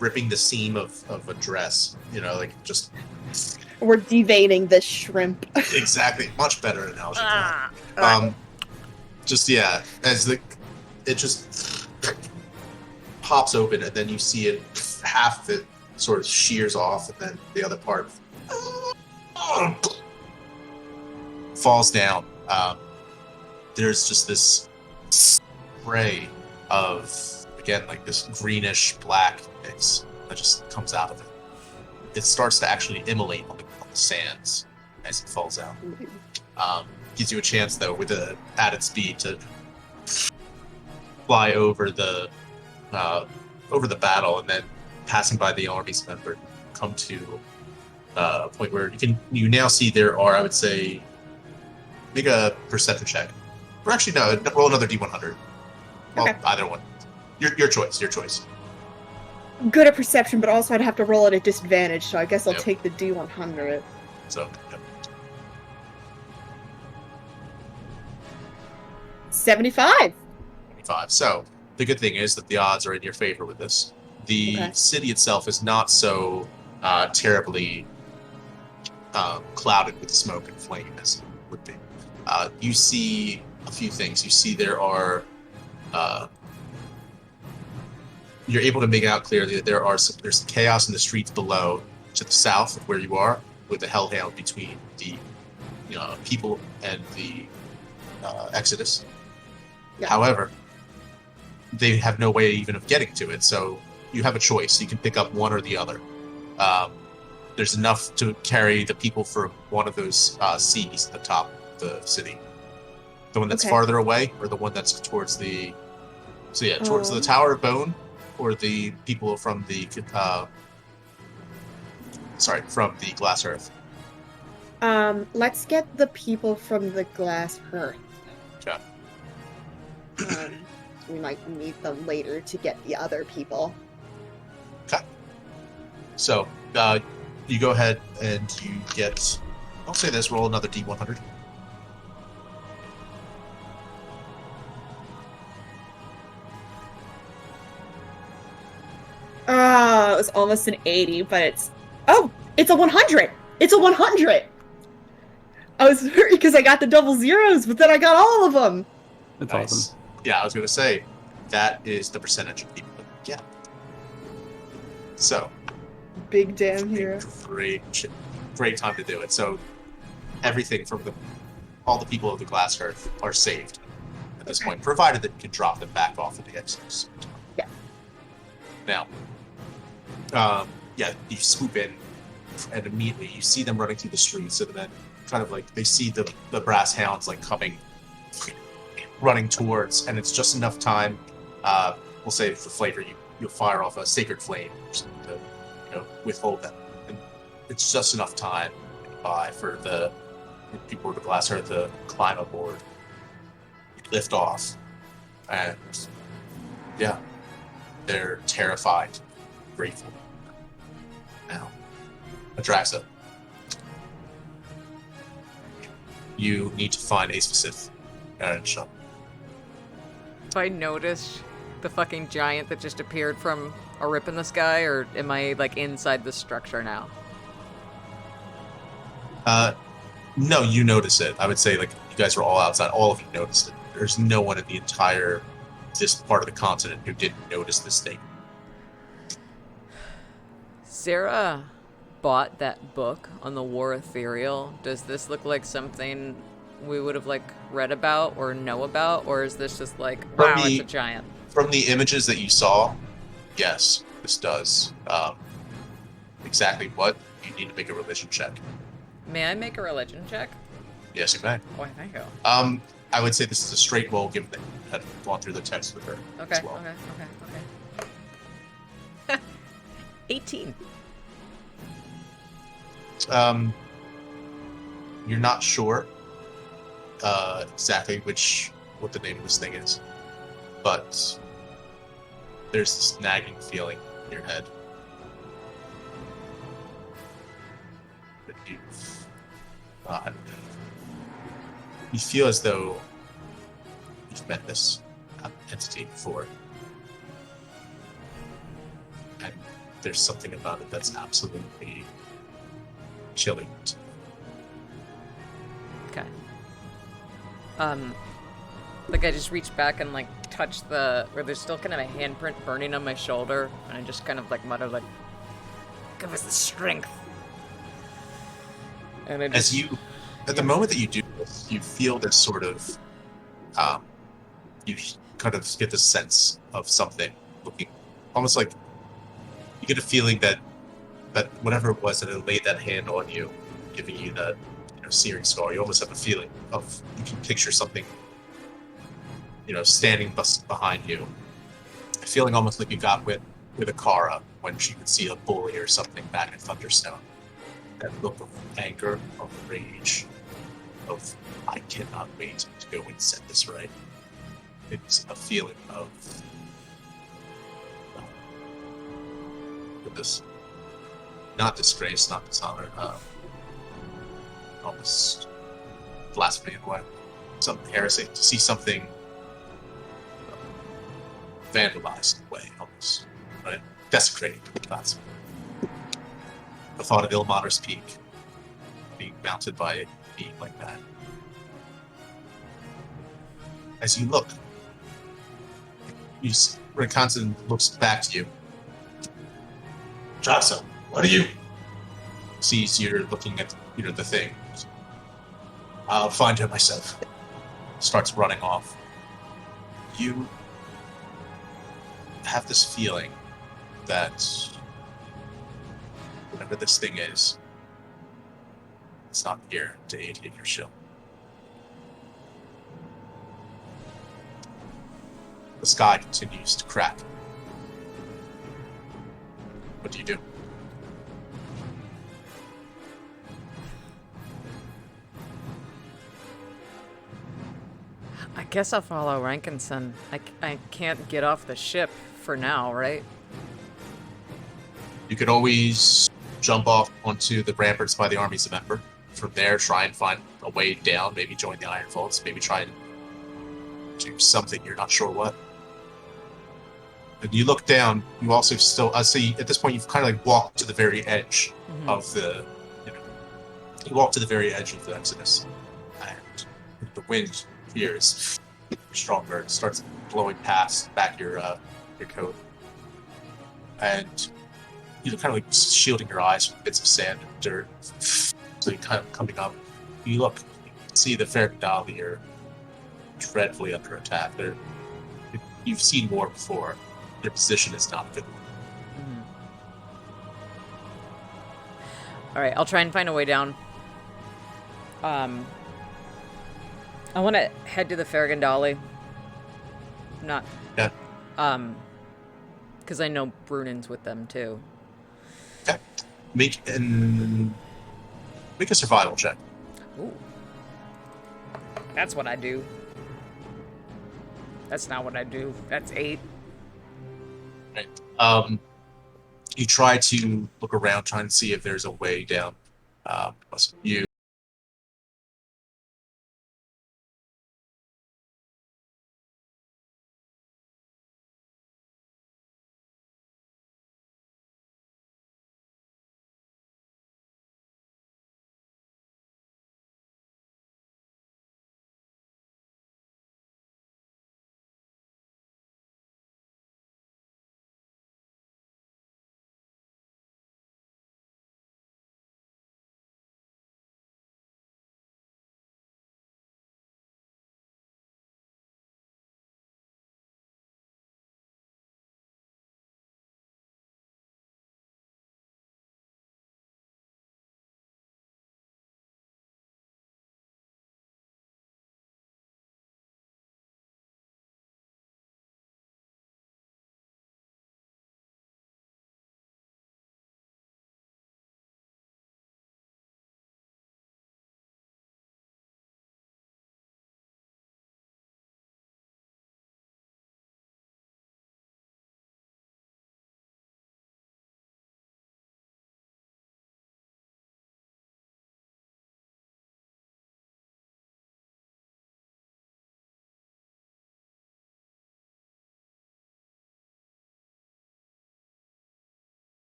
ripping the seam of a dress. You know, like just We're deveining this shrimp. exactly. Much better analogy. Ah. Just yeah, as it just pops open, and then you see it, half of it sort of shears off, and then the other part falls down. There's just this spray of, again, like this greenish black mix that just comes out of it. It starts to actually immolate on the sands as it falls out. Gives you a chance, though, with the added speed, to fly over the battle, and then passing by the army's member, come to a point where you now see there are, I would say, make a perception check. Or actually, no, roll another D100. Well, Okay. either one. Your choice. Your choice. I'm good at perception, but also I'd have to roll at a disadvantage, so I guess I'll Yep. take the D100. So, yep. 75! 25. So, the good thing is that the odds are in your favor with this. The Okay. city itself is not so terribly clouded with smoke and flame as it would be. You see a few things. You see there are... you're able to make out clearly that there's chaos in the streets below, to the south of where you are, with the hellhound between the people and the Exodus. Yeah. However, they have no way even of getting to it, so you have a choice. You can pick up one or the other. there's enough to carry the people for one of those C's at the top of the city. The one that's Okay. farther away, or the one that's towards the... So yeah, towards the Tower of Bone, or the people from the... from the Glass Earth. Let's get the people from the Glass Earth. Okay. We might need them later to get the other people. Okay. So, you go ahead and you get... I'll say this, roll another D100. It was almost an 80, but it's... Oh! It's a 100! It's a 100! I was hurt because I got the double zeros, but then I got all of them! That's Nice. awesome. Yeah, I was going to say, that is the percentage of people that get. So, Big damn hero. great time to do it. So, everything from all the people of the Glass Earth are saved at this point, provided that you can drop them back off of the exits. Yeah. Now, you swoop in, and immediately you see them running through the streets, and then kind of like they see the brass hounds like coming, running towards, and it's just enough time. We'll say for flavor, you'll fire off a sacred flame or something to withhold them, and it's just enough time for the people of the Glass Earth to climb aboard, lift off, and yeah, they're terrified, grateful. Now, Adraxa, you need to find a specific shop. Have I noticed the fucking giant that just appeared from a rip in the sky, or am I like inside the structure now? No, you notice it. I would say like you guys were all outside. All of you noticed it. There's no one in the entire this part of the continent who didn't notice this thing. Sarah bought that book on the War Ethereal. Does this look like something we would have like read about or know about, or is this just like, wow, it's a giant? From the images that you saw, yes, this does. Exactly what? You need to make a religion check. May I make a religion check? Yes, you may. Oh, thank you. I would say this is a straight roll, given that you had gone through the text with her. Okay, as well. okay. 18. You're not sure exactly what the name of this thing is, but there's this nagging feeling in your head that you feel as though you've met this entity before, and there's something about it that's absolutely chilling. Okay. Like I just reach back and like touch where there's still kind of a handprint burning on my shoulder, and I just kind of like mutter like, "Give us the strength." And I just, at the moment that you do this, you feel this sort of, you kind of get this sense of something looking, almost like you get a feeling that whatever it was that had laid that hand on you, giving you that searing scar, you almost have a feeling of, you can picture something, standing behind you, feeling almost like you got with Akara when she would see a bully or something back in Thunderstone. That look of anger, of rage, of I cannot wait to go and set this right. It's a feeling of this, not disgrace, not dishonor, almost blasphemy in a way, some heresy, to see something vandalized in a way, almost, right? Desecrated, that's the thought of Ilmater's Peak being mounted by a being like that. As you look, Renkansen looks back to you. Jackson, what are you? Sees you're looking at the thing. I'll find her myself. Starts running off. You have this feeling that whatever this thing is, it's not here to aid in your shield. The sky continues to crack. What do you do? I guess I'll follow Rankinson. I can't get off the ship for now, right? You could always jump off onto the ramparts by the armies of Ember. From there, try and find a way down, maybe join the Iron Vaults, maybe try and do something, you're not sure what. And you look down, you also still see at this point you've kind of like walked to the very edge of the, you walk to the very edge of the Exodus, and the wind here is stronger. It starts blowing past back your coat, and you're kind of like shielding your eyes from bits of sand and dirt. So you kind of coming up, you look, you see the Farragondalia are dreadfully under attack. You've seen war before. Their position is not good. All right, I'll try and find a way down. I want to head to the Farragondalia. Not. Yeah. Because I know Brunan's with them too. Okay. Make a survival check. Ooh. That's what I do. That's not what I do. That's 8. Right. You try to look around, trying to see if there's a way down. You.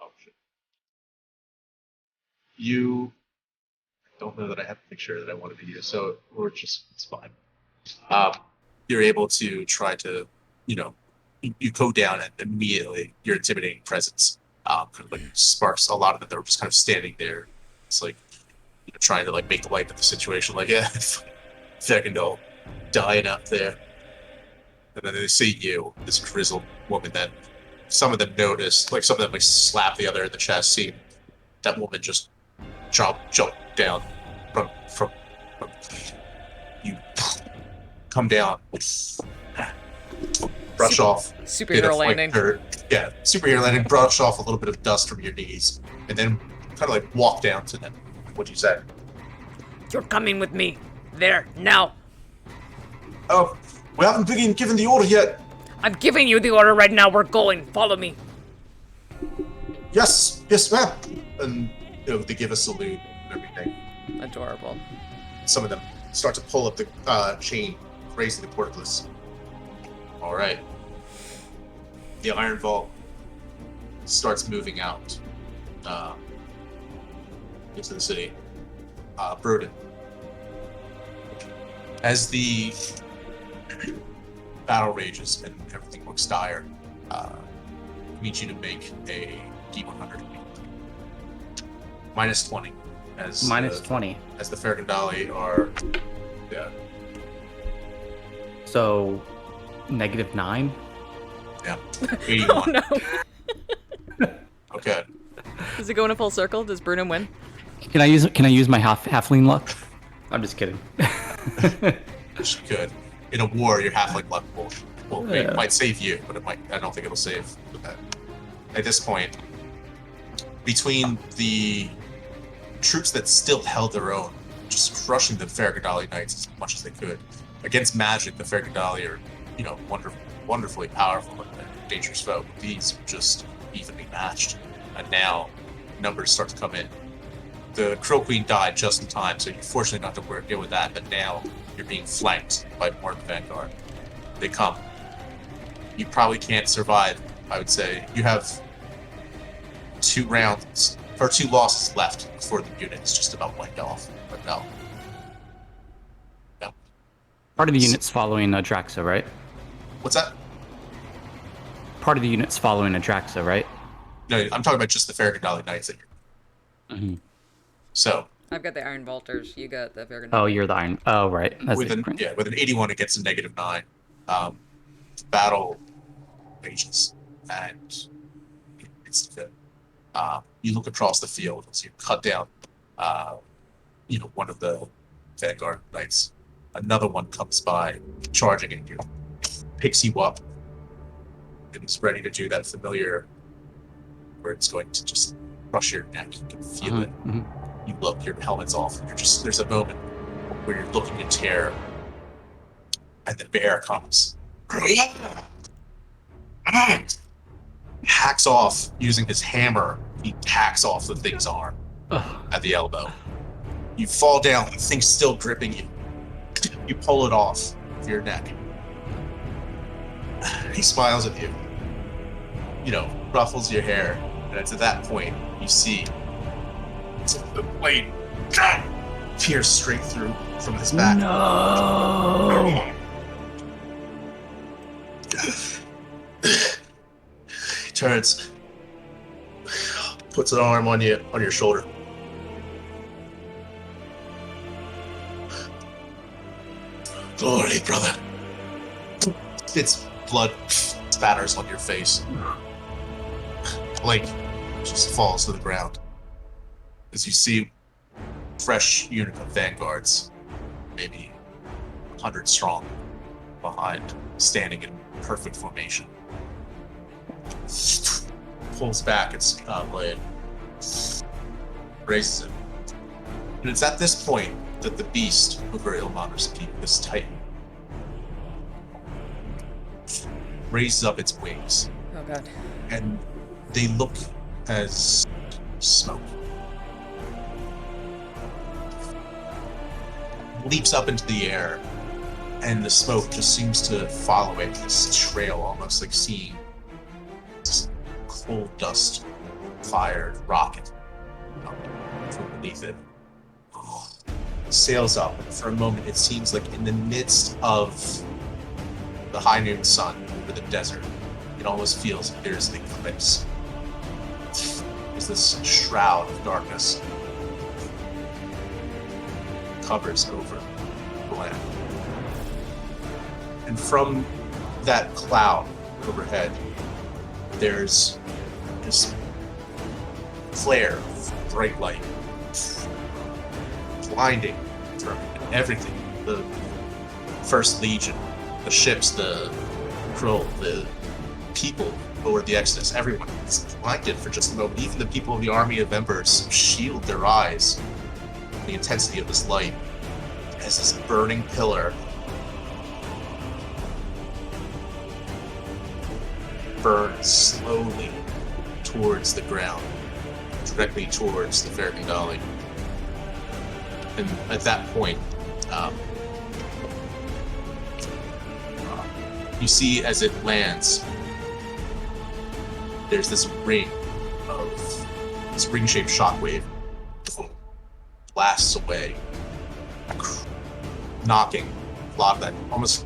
Oh shit. You don't know that I have a picture that I wanted to use, so it's fine. You're able to try to, you go down and immediately your intimidating presence kind of like sparks a lot of them that were just kind of standing there. It's like trying to like make light of the situation. Like, yeah, Fegandol dying out there. And then they see you, this grizzled woman that some of them notice, like some of them like slap the other in the chest, see that woman just jump down from you come down, brush off Superhero landing. Superhero landing, brush off a little bit of dust from your knees, and then kind of like walk down to them. What'd you say? You're coming with me. There, now. Oh, we haven't been given the order yet. I'm giving you the order right now. We're going. Follow me. Yes, ma'am. And they give a salute and everything. Adorable. Some of them start to pull up the chain, raising the portcullis. All right. The iron vault starts moving out into the city. Broden. As the battle rages and everything looks dire, I need you to make a D100. Minus 20. Minus 20. As the Fergandali are... Yeah. So, -9? Yeah. 81. Oh no. Okay. Does it go in a full circle? Does Bruno win? Can I use my halfling luck? I'm just kidding. Yes, you could. In a war, your halfling luck it might save you, but I don't think it'll save that. At this point, between the troops that still held their own, just crushing the Fergadali Knights as much as they could, against magic, the Fergadali are, wonderfully powerful and dangerous foe. These are just evenly matched, and now numbers start to come in. The Crow Queen died just in time, so you're fortunately not to deal with that, but now you're being flanked by more of the Vanguard. They come. You probably can't survive, I would say. You have 2 losses left before the unit is just about wiped off. But no. Part of the unit's following Adraxa, right? What's that? Part of the unit's following Adraxa, right? No, I'm talking about just the Fergadali Knights that you're... Mm-hmm. So... I've got the Iron Vaulters. You got the Fergadali. Oh, you're the Iron... Oh, right. That's with an 81, it gets a -9. Battle rages, and it's good. You look across the field as you cut down, one of the Vanguard Knights. Another one comes by, charging at you, picks you up, and is ready to do that familiar, where it's going to just crush your neck. You can feel it. Mm-hmm. You look, your helmet's off. There's a moment where you're looking in terror, and the bear comes. Hacks off using his hammer. He hacks off the thing's arm at the elbow. You fall down, the thing's still gripping you. You pull it off of your neck. He smiles at you. Ruffles your hair, and it's at that point you see the blade pierce straight through from his back. No. He turns, puts an arm on your shoulder. Glory, brother. It's blood spatters on your face. Blake just falls to the ground as you see fresh unit of vanguards, maybe 100 strong, behind, standing in perfect formation. Pulls back its blade, raises it. And it's at this point that the beast over Ilmater's peak, this titan, raises up its wings. Oh god. And they look as smoke. Leaps up into the air, and the smoke just seems to follow it, this trail, almost like seeing this coal dust fired rocket from beneath it. Sails up, and for a moment it seems like in the midst of the high noon sun over the desert, it almost feels like there's an eclipse. There's this shroud of darkness covers over the land. And from that cloud overhead, there's this flare of bright light, blinding from everything. The First Legion, the ships, the Krull, the people over the Exodus, everyone is blinded for just a moment. Even the people of the Army of Embers shield their eyes from the intensity of this light as this burning pillar burns slowly towards the ground, directly towards the Fergandali. And at that point, you see as it lands, there's this ring-shaped shockwave blasts away, knocking that almost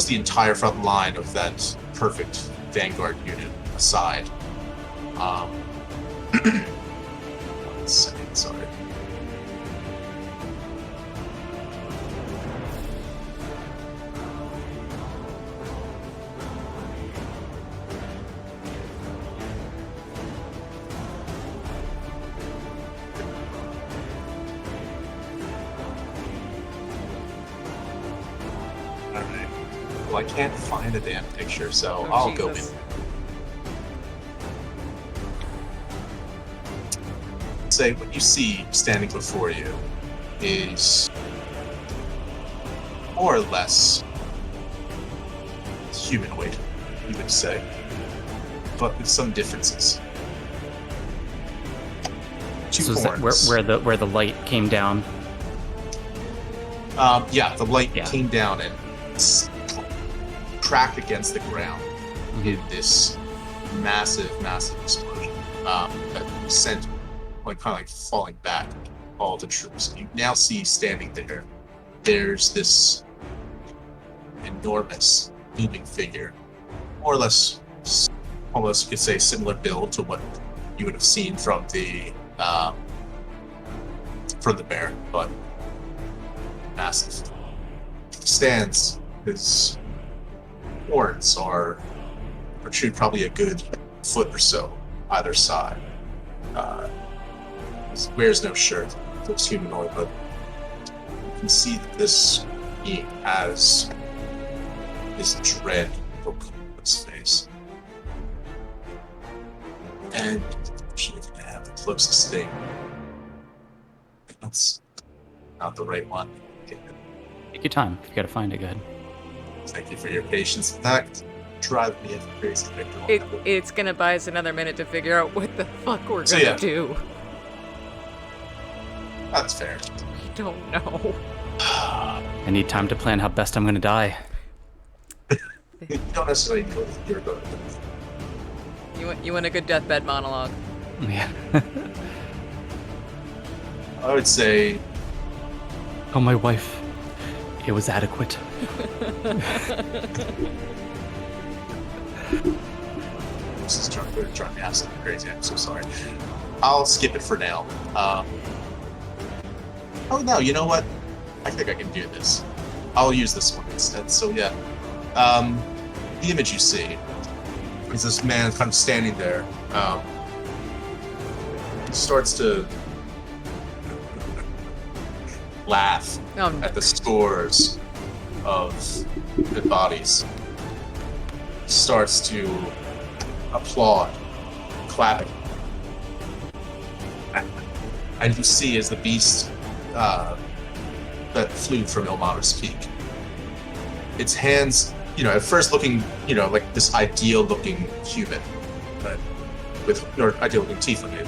the entire front line of that perfect Vanguard unit aside. 1 second, sorry. Well, I can't find the damn picture, so I'll go in. Say, what you see standing before you is more or less humanoid, you would say, but with some differences. So is that where the light came down? Yeah, the light came down and cracked against the ground in this massive explosion that sent kind of falling back all the troops. You now see standing there's this enormous looming figure, more or less, almost you could say similar build to what you would have seen from the bear, but massive. Stands, his horns protrude probably a good foot or so either side. Wears no shirt, looks humanoid, but you can see that this being has this dread look on his face. And she can have the closest thing. That's not the right one. Take your time. You gotta find it good. Thank you for your patience. In fact, drive me a crazy Victor. It's gonna buy us another minute to figure out what the fuck we're gonna do. That's fair. We don't know. I need time to plan how best I'm gonna die. You don't necessarily know if you're going to. You want a good deathbed monologue? Yeah. I would say. Oh, my wife. It was adequate. This is trying to ask something crazy. I'm so sorry. I'll skip it for now. Oh no, you know what? I think I can do this. I'll use this one instead. So yeah, the image you see is this man kind of standing there. He starts to laugh at the scores of dead bodies. Starts to applaud, clapping. And you see as the beast that flew from Ilmater's Peak, its hands, at first looking, like this ideal-looking human, or ideal-looking tiefling,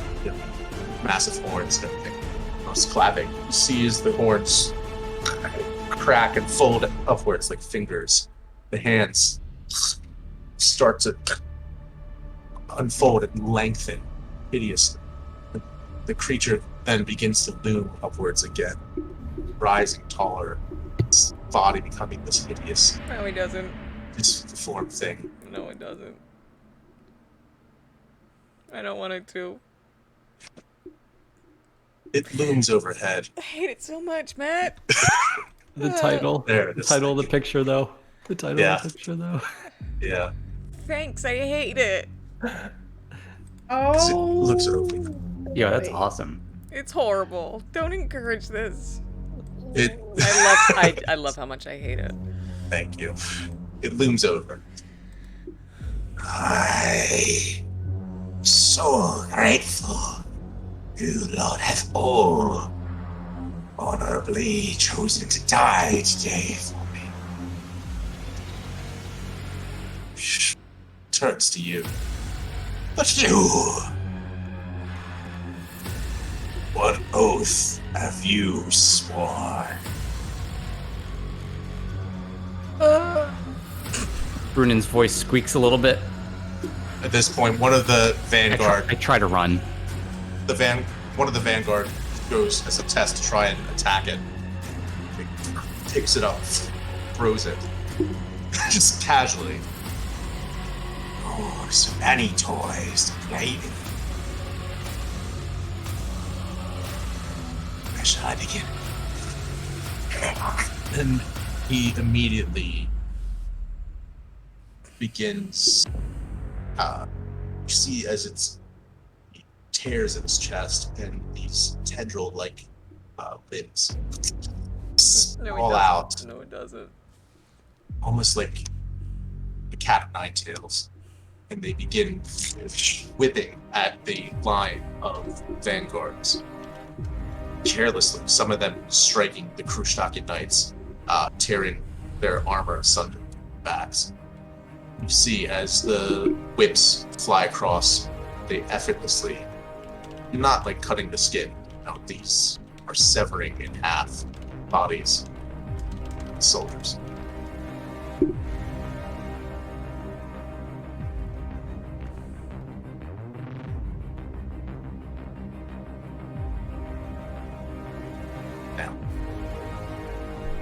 massive horns and everything. It's clapping. You see as the horns crack and fold upwards like fingers. The hands start to unfold and lengthen hideously. The creature then begins to loom upwards again, rising taller, its body becoming this hideous, No, he doesn't. disformed thing. No, it doesn't. I don't want it to. It looms overhead. I hate it so much, Matt. The title. There it is. The title of the picture, though. The title Yeah. of the picture, though. Yeah. Thanks, I hate it. Oh, looks ugly. Yeah, that's boy. awesome. It's horrible. Don't encourage this. It. I love how much I hate it. Thank you. It looms over. I so grateful. You Lord have all honorably chosen to die today for me. Turns to you. But you, what oath have you sworn? Brunan's voice squeaks a little bit. At this point, one of the vanguard, I try to run. one of the vanguard goes as a test to try and attack it. It picks it up, throws it, just casually. Oh, so many toys to play with. Where shall I begin? And he immediately begins. You see as it tears in his chest and these tendril-like limbs sprawl out, No, it doesn't. almost like a cat of nine tails, and they begin whipping at the line of vanguards carelessly. Some of them striking the Krushtaki knights, tearing their armor asunder backs. You see as the whips fly across, they effortlessly, not like cutting the skin, no, these are severing in half bodies of soldiers. Now,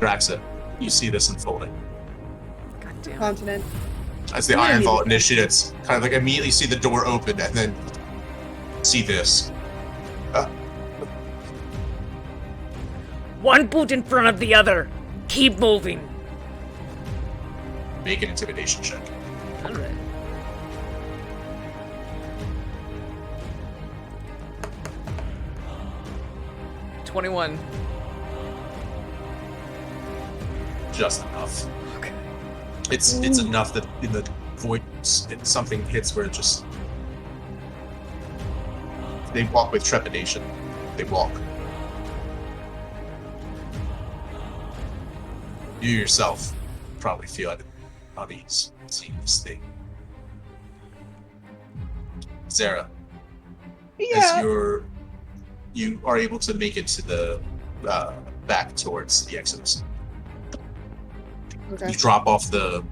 Draxa, you see this unfolding. God damn. Continent. As the Iron Vault initiates, kind of like immediately see the door open and then see this. One boot in front of the other. Keep moving. Make an intimidation check. All right. $21. Just enough. Okay. It's enough that in the void something hits where it just they walk with trepidation. They walk. You yourself probably feel unease seeing this thing. Zara, as you are able to make it to the back towards the Exodus. Okay. You drop off the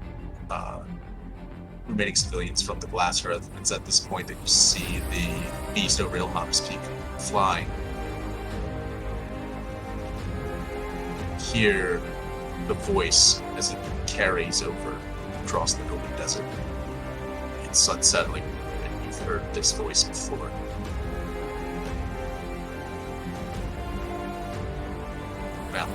remaining civilians from the glass earth. It's at this point that you see the beast over Ilham's Peak flying. Hear the voice as it carries over across the open desert. It's unsettling, and you've heard this voice before. Well,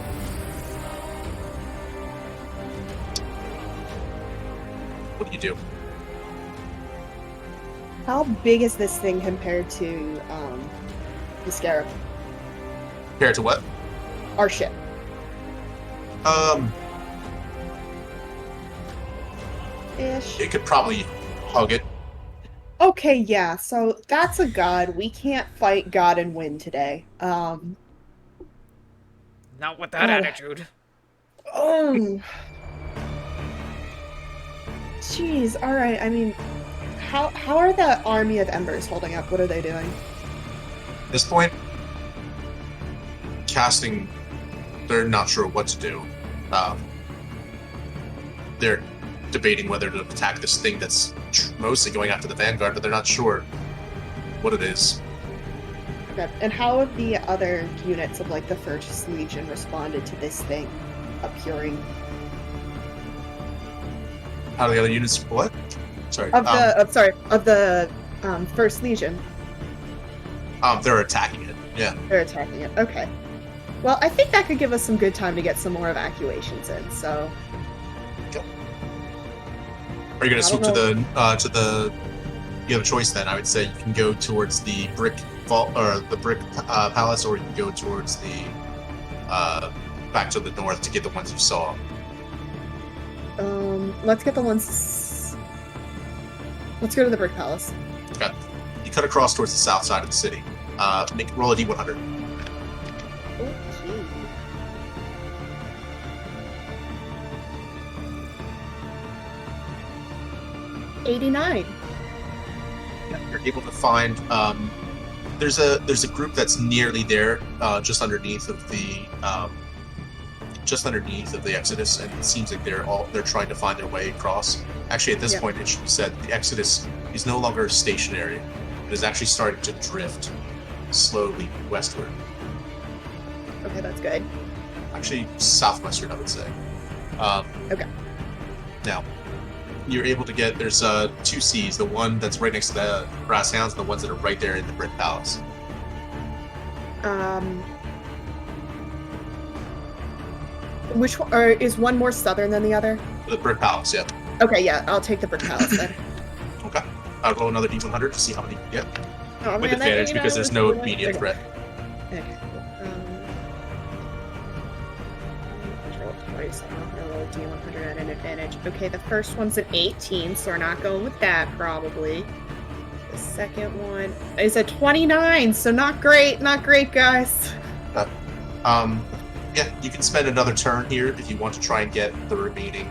what do you do? How big is this thing compared to the Scarab? Compared to what? Our ship. Ish. It could probably hug it. Okay, yeah, so that's a god. We can't fight God and win today. Not with that attitude. Jeez, alright, I mean, how are the army of embers holding up? What are they doing? At this point, casting, they're not sure what to do. They're debating whether to attack this thing that's mostly going after the Vanguard, but they're not sure what it is. Okay, and how have the other units of, like, the First Legion responded to this thing appearing? How do the other units? What? Sorry. Of the First Legion. They're attacking it. Yeah. They're attacking it. Okay. Well, I think that could give us some good time to get some more evacuations in, so... Are you going to I swoop don't to the? You have a choice. Then I would say you can go towards the brick vault or the brick palace, or you can go towards the back to the north to get the ones you saw. Let's get the ones. Let's go to the brick palace. Okay. You cut across towards the south side of the city. Roll a d100. Okay. 89. You're able to find. There's a group that's nearly there, just underneath of the Exodus, and it seems like they're trying to find their way across. Actually, at this point, it should be said the Exodus is no longer stationary. It is actually starting to drift slowly westward. Okay, that's good. Actually, southwestern, I would say. Okay. Now, you're able to get, there's two C's, the one that's right next to the Brass Hounds and the ones that are right there in the Brick Palace. Which one, or is one more southern than the other? The Brick Palace, yeah. Okay, yeah, I'll take the brick palace then. Okay. I'll roll another D100 to see how many you get. Oh, With man, advantage because there's no immediate threat. Okay. Roll twice. I'll roll D100 at an advantage. Okay, the first one's an 18, so we're not going with that probably. The second one is a 29, so not great, guys. Yeah, you can spend another turn here if you want to try and get the remaining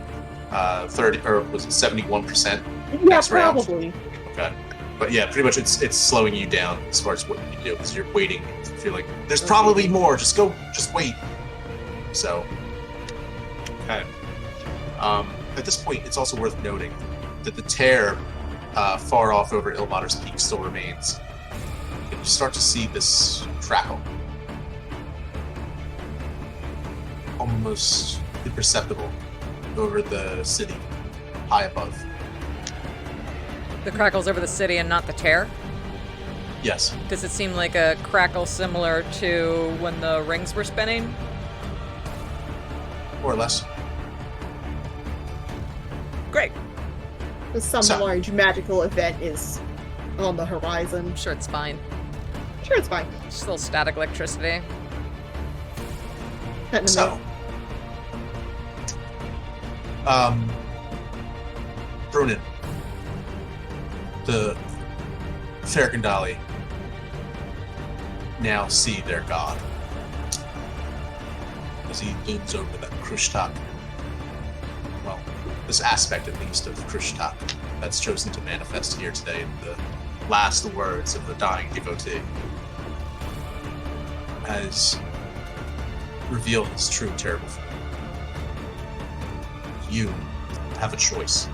30 or was it 71%? Yeah, next round. probably. Okay, but yeah, pretty much it's slowing you down as far as what you do because you're waiting. You feel like there's probably more. Just wait. So, okay. At this point, it's also worth noting that the tear far off over Ilmater's Peak still remains. And you start to see this crackle. Almost imperceptible over the city, high above. The crackle's over the city and not the tear? Yes. Does it seem like a crackle similar to when the rings were spinning? More or less. Great. Some large magical event is on the horizon. I'm sure it's fine. Sure, it's fine. Just a little static electricity. So, Brunin, the Ferkendali now see their god as he looms over that Krushtak. Well, this aspect at least of Krushtak that's chosen to manifest here today in the last words of the dying devotee has revealed his true terrible form. You have a choice.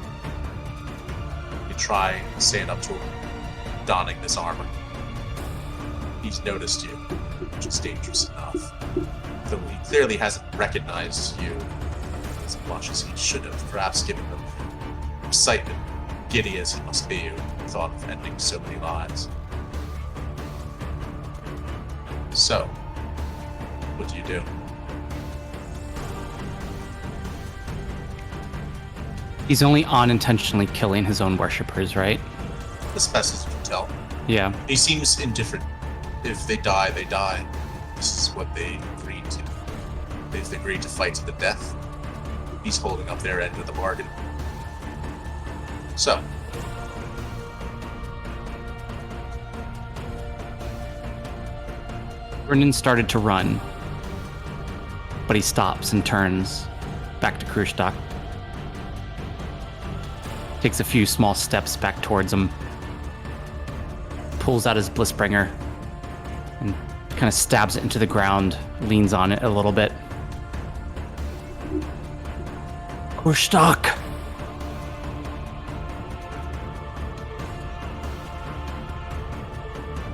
You try and stand up to him, donning this armor. He's noticed you, which is dangerous enough. Though he clearly hasn't recognized you as much as he should have, perhaps given him excitement, giddy as he must be, who thought of ending so many lives. So, what do you do? He's only unintentionally killing his own worshippers, right? As best as you can tell. Yeah. He seems indifferent. If they die, they die. This is what they agreed to. They've agreed to fight to the death. He's holding up their end of the bargain. So. Brennan started to run, but he stops and turns back to Krushtak. Takes a few small steps back towards him. Pulls out his Blissbringer and kind of stabs it into the ground, leans on it a little bit. Krushtak!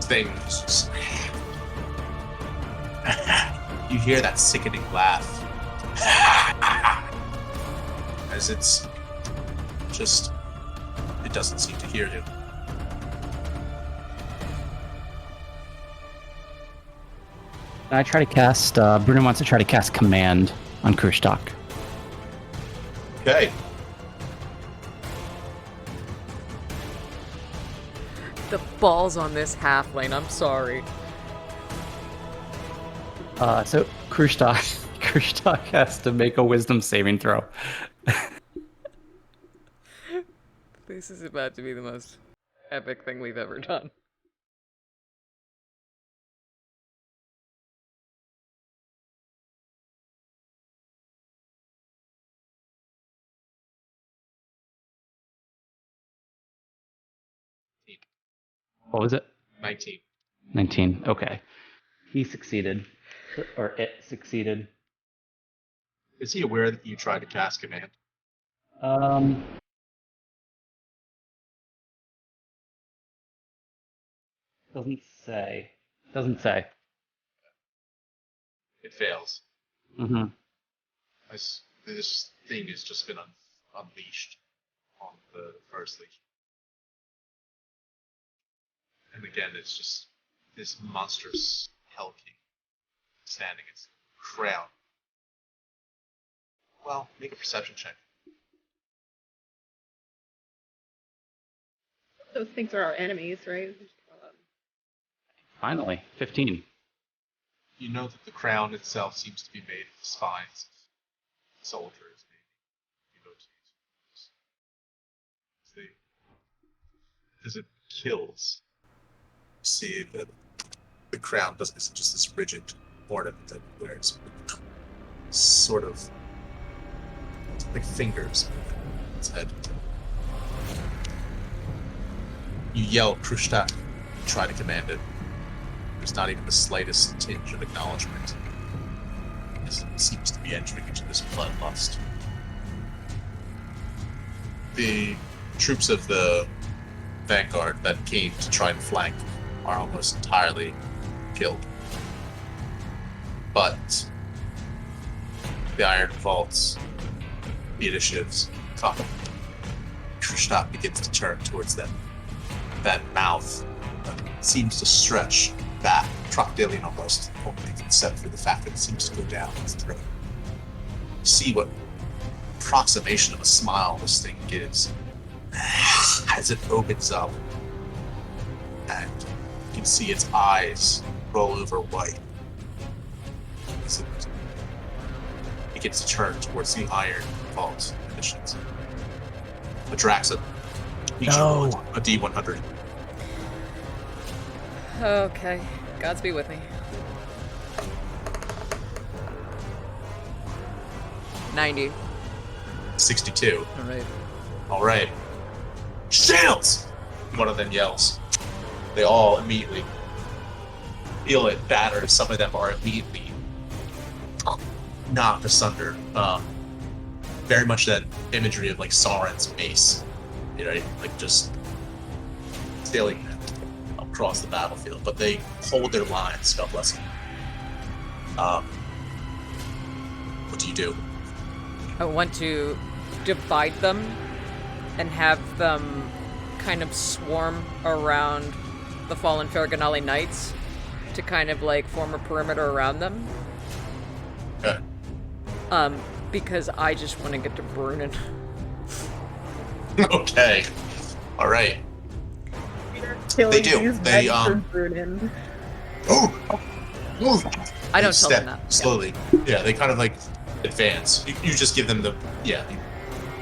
Things. You hear that sickening laugh. As it's just, it doesn't seem to hear you. I try to cast, Bruno wants to try to cast Command on Krushtak. Okay. the balls on this halfling. I'm sorry. So Krustak has to make a wisdom saving throw. This is about to be the most epic thing we've ever done. What was it? 19. 19. Okay. He succeeded. Or it succeeded. Is he aware that you tried to cast command? Doesn't say. Doesn't say. It fails. Mm-hmm. This thing has just been unleashed on the first legion. And again, it's just this monstrous Hell King standing its crown. Well, make a perception check. Those things are our enemies, right? Finally. 15. You know that the crown itself seems to be made of the spines of soldiers, maybe devotees. As it kills, you see that the crown isn't just this rigid ornament that it wears, but sort of like fingers on its head. You yell, Krustak, try to command it. There's not even the slightest tinge of acknowledgement. It seems to be entering into this bloodlust. The troops of the vanguard that came to try and flank are almost entirely killed. But the Iron Vaults, the initiatives come. Krustak begins to turn towards them. That mouth seems to stretch back, crocodilian almost, only except for the fact that it seems to go down its throat. See what approximation of a smile this thing gives as it opens up, and you can see its eyes roll over white as it begins to turn towards the Iron Vault missions. Adraxa, each roll a D100. Okay. Gods be with me. 90. 62. Alright. Alright. Shields! One of them yells. They all immediately feel it battered. Some of them are immediately knocked asunder. Very much that imagery of like Sauron's mace. You know, like just sailing across the battlefield. But they hold their lines, God bless them. What do you do? I want to divide them and have them kind of swarm around the fallen Ferganali Knights to kind of like form a perimeter around them. Okay. Because I just want to get to Brunin. Okay. All right. They do. They Brunin. Oh. I don't tell them that. Slowly. Yeah, they kind of like advance. You just give them the you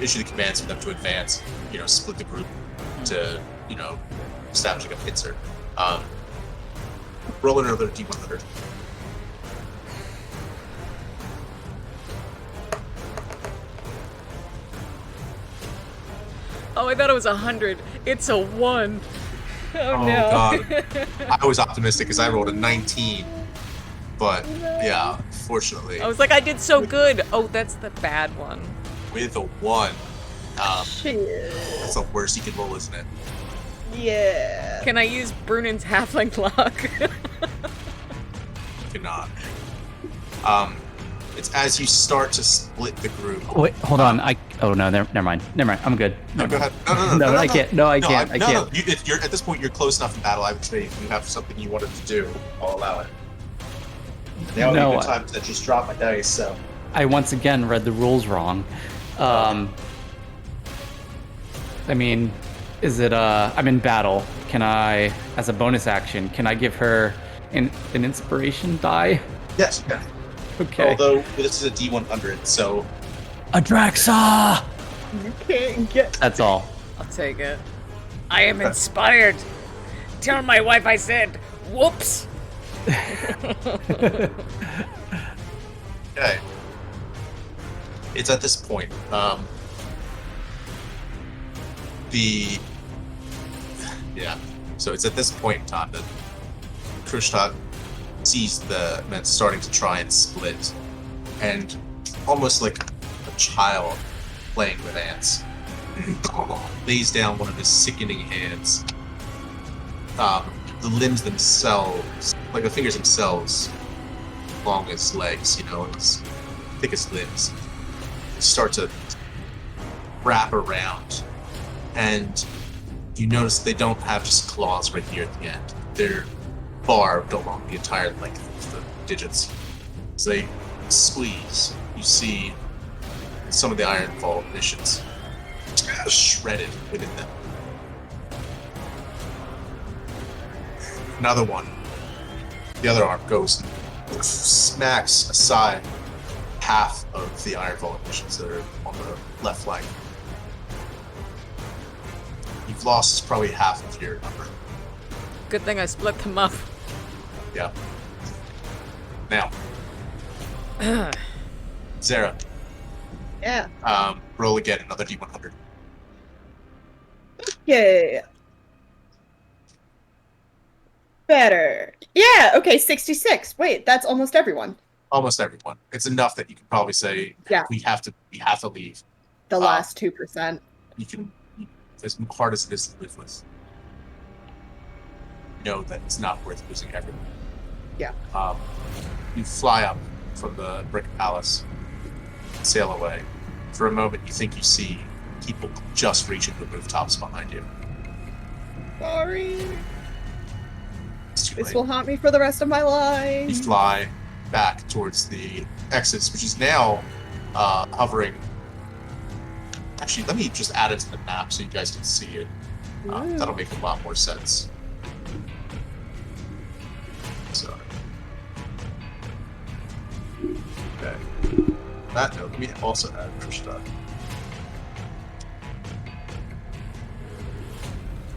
issue the commands for them to advance. You know, split the group to establish like a pincer. Roll another D100. Oh, I thought it was 100. It's a 1. Oh no. God. I was optimistic because I rolled a 19. But, yeah, fortunately. I was like, I did so good. Oh, that's the bad one. With a 1. Shit. That's the worst you can roll, isn't it? Yeah. Can I use Brunin's halfling luck? You cannot. It's as you start to split the group. Wait, hold on. Oh no, never mind. I'm good. No, go ahead. No, I can't. No, I can't. I can't. No. You're at this point. You're close enough in battle. I would say if you have something you wanted to do, I'll allow it. Now would be a good time to just drop my dice. So I once again read the rules wrong. I mean, is it? I'm in battle. can I, as a bonus action, can I give her an inspiration die? Yes, you can. Okay. Although this is a D100, so Adraxa! You can't get. That's all. I'll take it. I am inspired. Tell my wife I said, whoops. okay. It's at this point. So it's at this point in time that Krishtak sees the men starting to try and split, and almost like a child playing with ants, lays down one of his sickening hands. The limbs themselves, like the fingers themselves, long as legs, as thick as limbs, start to wrap around, and you notice they don't have just claws right here at the end. They're barbed along the entire length of the digits. As they squeeze, you see some of the Iron Vault missions shredded within them. Another one, the other arm goes and smacks aside half of the Iron Vault missions that are on the left flank. You've lost probably half of your number. Good thing I split them up. Yeah. Now, Zara, Yeah. roll again, another D100. Okay. Better. Yeah, okay, 66. Wait, that's almost everyone. Almost everyone. It's enough that you can probably say, Yeah. we have to leave. The last 2%. You can, as hard as it is to live with, know that it's not worth losing everyone. Yeah. You fly up from the brick palace, sail away. For a moment, you think you see people just reaching the rooftops behind you. Sorry. It's too This late. will haunt me for the rest of my You life. fly back towards the exits, which is now hovering. Actually, let me just add it to the map so you guys can see it. Ooh. That'll make a lot more sense. So, okay. That note, let me also add Krishna.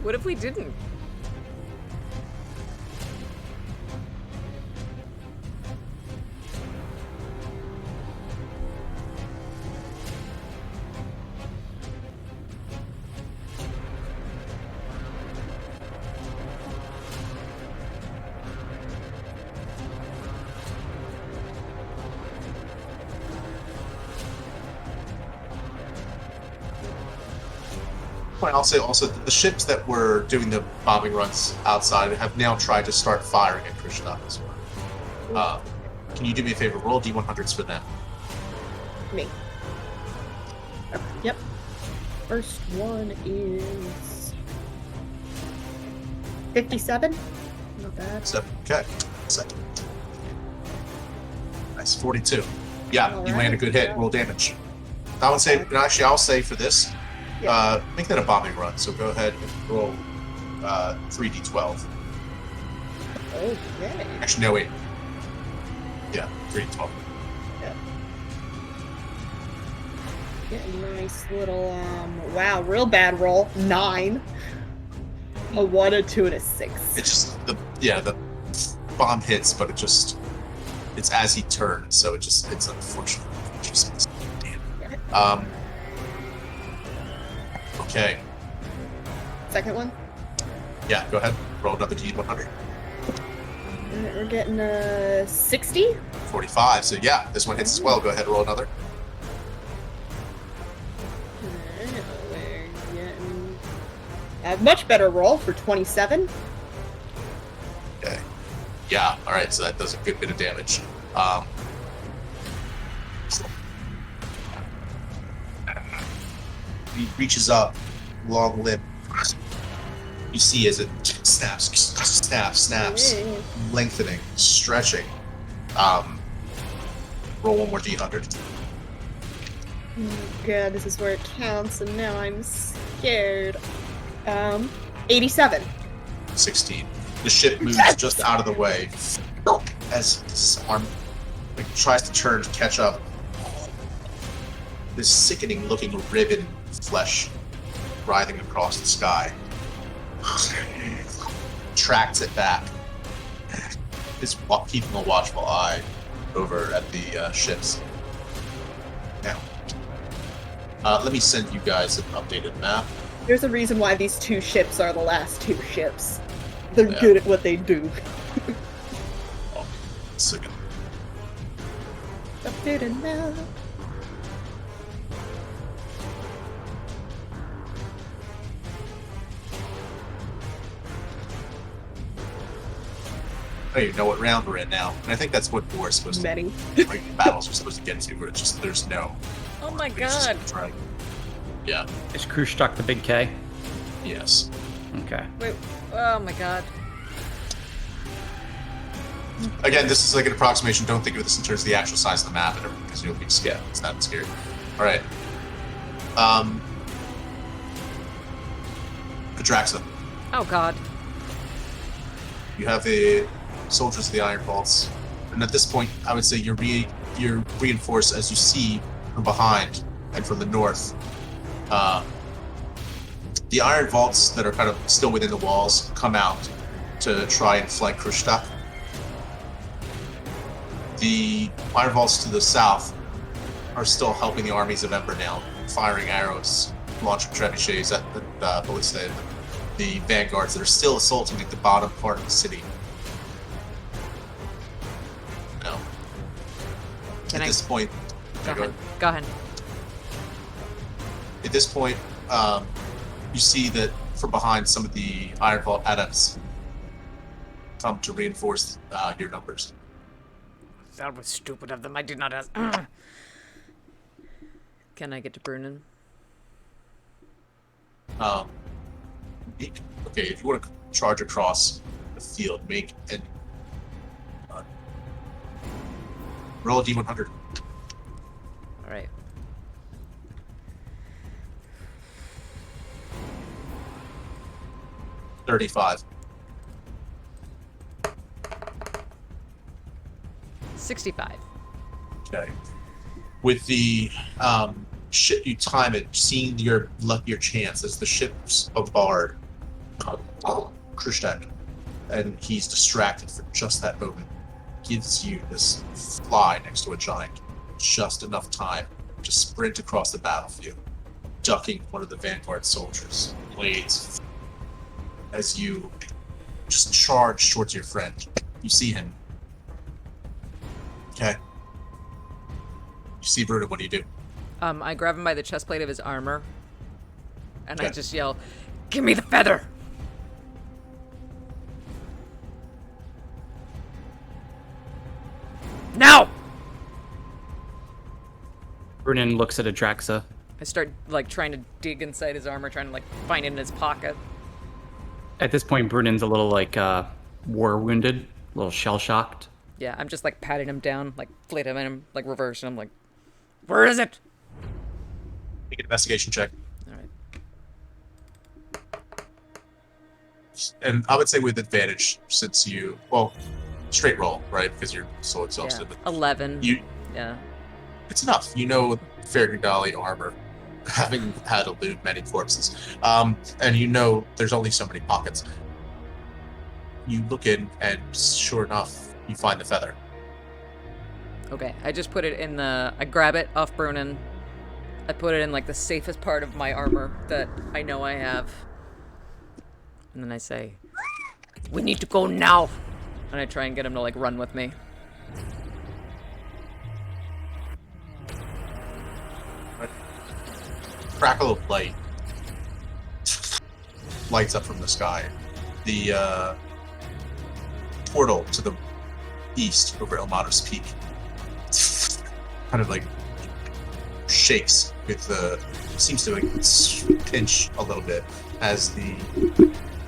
What if we didn't? Point, I'll say also that the ships that were doing the bombing runs outside have now tried to start firing at Krishna as well. Can you do me a favor? Roll D100s for them. Me. Okay, yep. First one is 57. Not bad. So, okay. Second. Nice. 42. Yeah, All you right, land a good hit. yeah. Roll damage. I would say, actually, I'll say for this, Yeah. make that a bombing run. So go ahead and roll 3d12. Okay. Actually, no, wait. Yeah, 3d12. Get a nice little, wow, real bad roll. 9. A 1, a 2, and a 6. It's just, the bomb hits, but it's as he turns, so it's unfortunate. Just, damn. Okay. Second one. Yeah, go ahead. Roll another D100. Alright, we're getting a 60. 45. So yeah, this one hits as well. Go ahead, roll another. Alright, we're getting a much better roll for 27. Okay. Yeah. All right. So that does a good bit of damage. He reaches up, long limb. You see as it snaps, Yeah. lengthening, stretching. Roll one more D100. Oh god, this is where it counts, and now I'm scared. 87. 16. The ship moves just out of the way as this arm tries to turn to catch up. This sickening-looking ribbon of flesh writhing across the sky tracks it back. Is keeping a watchful eye over at the ships. Now, let me send you guys an updated map. There's a reason why these 2 ships are the last 2 ships. They're good at what they do. Second. Updated map. I don't even know what round we're in now, and I think that's what war is supposed to. Many. Like battles are supposed to get to, where it's just there's no. Oh my it's just god. trying- Yeah. Is Krushtok the big K? Yes. Okay. Wait. Oh my god. Again, this is like an approximation. Don't think of this in terms of the actual size of the map and everything, because you'll be scared. It's not scary. All right. Adraxa, Oh god. you have the soldiers of the Iron Vaults, and at this point, I would say you're reinforced as you see from behind and from the north. The Iron Vaults that are kind of still within the walls come out to try and flank Krushtok. The Iron Vaults to the south are still helping the armies of Ember now, firing arrows, launching trebuchets at the ballista, the vanguards that are still assaulting at the bottom part of the city. No. Can At I- this point, Go ahead. Go ahead. At this point, you see that from behind some of the Iron Vault adepts come to reinforce your numbers. That was stupid of them. I did not ask. Can I get to Brunnen? Okay, if you want to charge across the field, make an roll a d100. All right. $35. 65. Okay. With the ship, you time it, seeing your chance as the ships bombard Krushtok, and he's distracted for just that moment. Gives you this fly next to a giant, just enough time to sprint across the battlefield, ducking one of the vanguard soldiers' blades as you just charge towards your friend. You see him. Okay. You see Bruno, what do you do? I grab him by the chest plate of his armor, and I Okay. just yell, "Give me the feather!" Now! Brunin looks at Adraxa. I start like trying to dig inside his armor, trying to like find it in his pocket. At this point, Brunin's a little like war wounded, a little shell shocked. Yeah, I'm just like patting him down, like flit him at him, like reversing him, like, where is it? Make an investigation check. All right. And I would say with advantage, since you, well, straight roll, right? Because you're so exhausted. Yeah. 11. Yeah. It's enough. You know Ferrigali armor, having had to loot many corpses. And you know there's only so many pockets. You look in, and sure enough, you find the feather. Okay, I just put it in the. I grab it off Brunin. I put it in like the safest part of my armor that I know I have. And then I say, "We need to go now!" And I try and get him to like run with me. Crackle of light lights up from the sky. The portal to the east over Elmato's Peak kind of like shakes with the seems to like pinch a little bit as the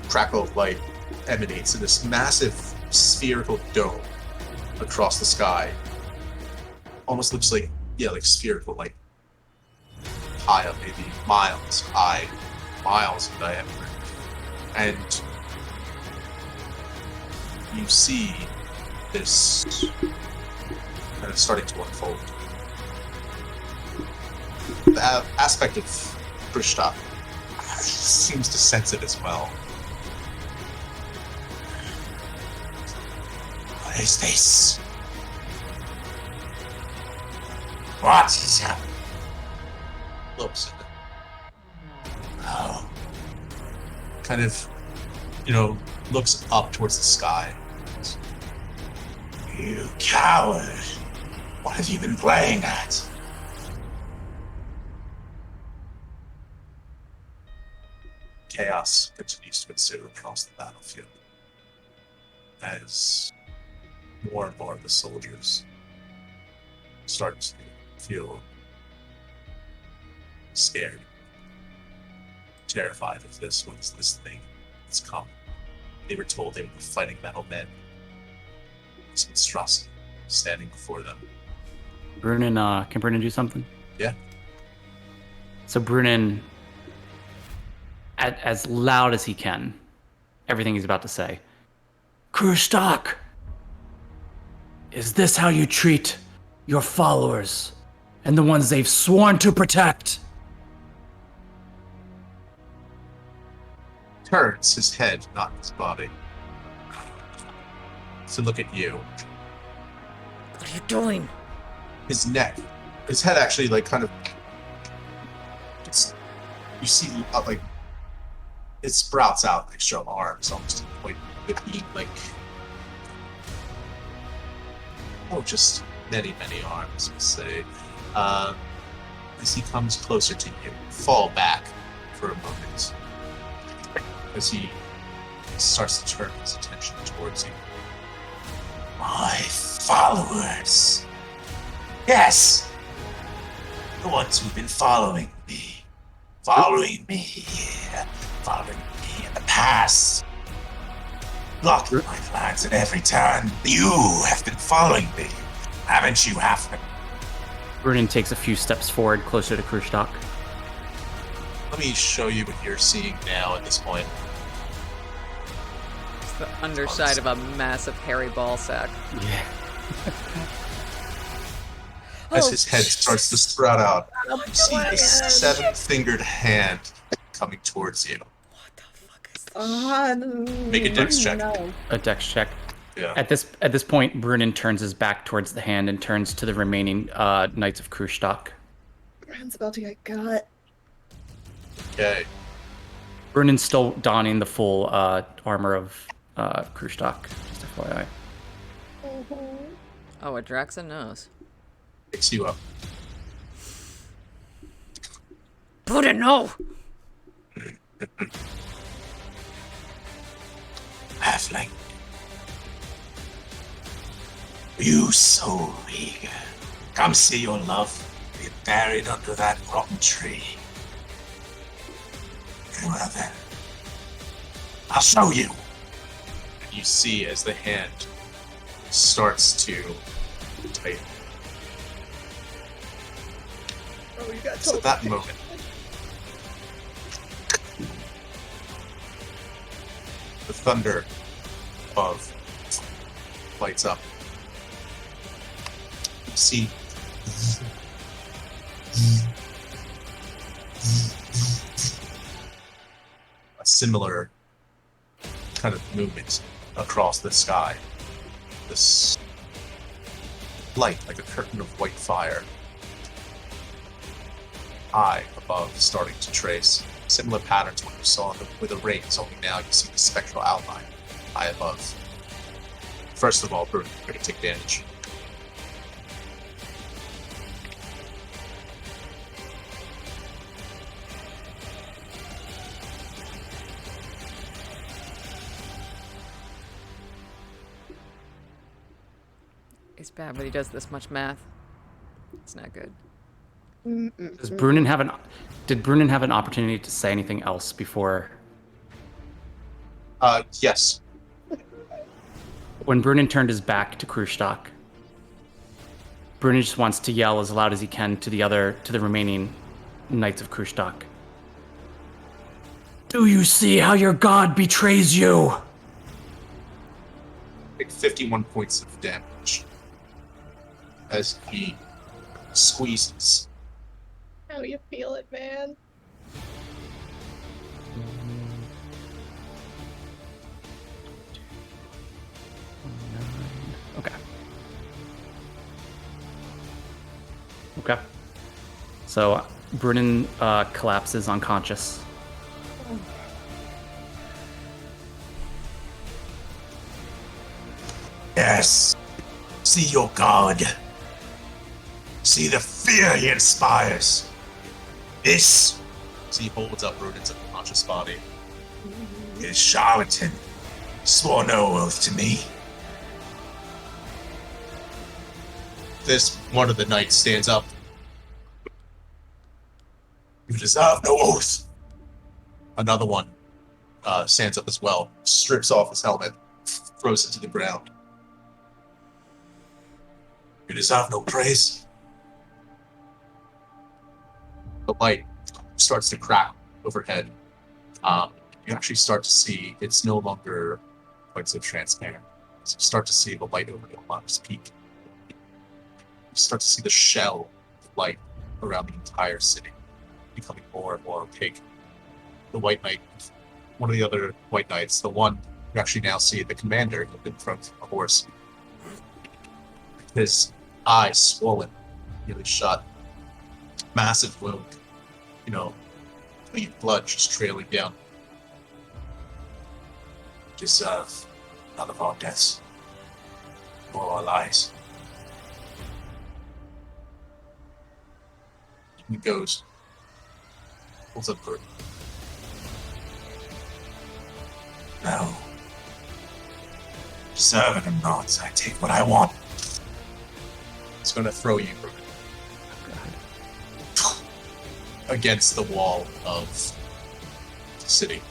crackle of light emanates in this massive spherical dome across the sky. Almost looks like like spherical, like high up, maybe miles high, miles in diameter. And you see this kind of starting to unfold. The aspect of Krishna seems to sense it as well. What is this? What is happening? Looks at it. Oh. Kind of, looks up towards the sky. You coward! What have you been playing at? Chaos continues to ensue across the battlefield as more and more of the soldiers start to feel scared, terrified of this. What is this thing that's come? They were told they were fighting metal men. This monstrosity standing before them. Brunin, can Brunin do something? Yeah. So Brunin, as loud as he can, everything he's about to say. Krustak! Is this how you treat your followers and the ones they've sworn to protect? Turns his head, not his body, to look at you. What are you doing? His neck, his head actually, kind of. You see, it sprouts out extra arms, almost to the point of being just many, many arms, let's say. As he comes closer to you, fall back for a moment. As he starts to turn his attention towards you. My followers. Yes! The ones who've been following me. Following me here. Following me in the past. Blocking my plans at every turn. You have been following me. Haven't you, Halfling? Brunin takes a few steps forward, closer to Krustak. Let me show you what you're seeing now at this point. It's the underside of a massive hairy ball sack. Yeah. As his head starts to sprout out, you see a 7-fingered hand coming towards you. What the fuck is this? Make a dex check. No. A dex check. Yeah. At this point, Brunin turns his back towards the hand and turns to the remaining Knights of Krustak. Brand's about to get got. Okay. Brunin's still donning the full armor of Krustak, just FYI. Oh, what Draxon knows. Picks you up. Buddha, no! Halfling. You so eager. Come see your love be buried under that rotten tree. Well then, I'll show you. And you see as the hand starts to tighten. Oh, you got So at that moment, the thunder above lights up. You see a similar kind of movement across the sky. This light, like a curtain of white fire, high above, starting to trace similar pattern to what you saw with the rings, only now you see the spectral outline high above. First of all, we're going to take damage. He's bad, but he does this much math. It's not good. Did Brunin have an opportunity to say anything else before? Yes. When Brunin turned his back to Krustak, Brunin just wants to yell as loud as he can to the remaining Knights of Krustak. Do you see how your god betrays you? Take 51 points of damage as he squeezes. How you feel it, man? Okay. Okay. So Brunnen collapses unconscious. Yes. See your god. See the fear he inspires. This, as he holds up Brunen's unconscious body, is charlatan. Swore no oath to me. This one of the knights stands up. You deserve no oath. Another one stands up as well, strips off his helmet, throws it to the ground. You deserve no praise. The light starts to crack overhead. You actually start to see it's no longer quite so transparent. So you start to see the light over the Monarch's Peak. You start to see the shell of light around the entire city, becoming more and more opaque. The White Knight, one of the other White Knights, the one you actually now see the commander in front of a horse. His eyes swollen, nearly shut. Massive wound, clean blood just trailing down. Deserve none of our deaths or our lives. He goes, pulls up Bert. No. Deserve it or not, I take what I want. It's going to throw you, Bert, against the wall of the city.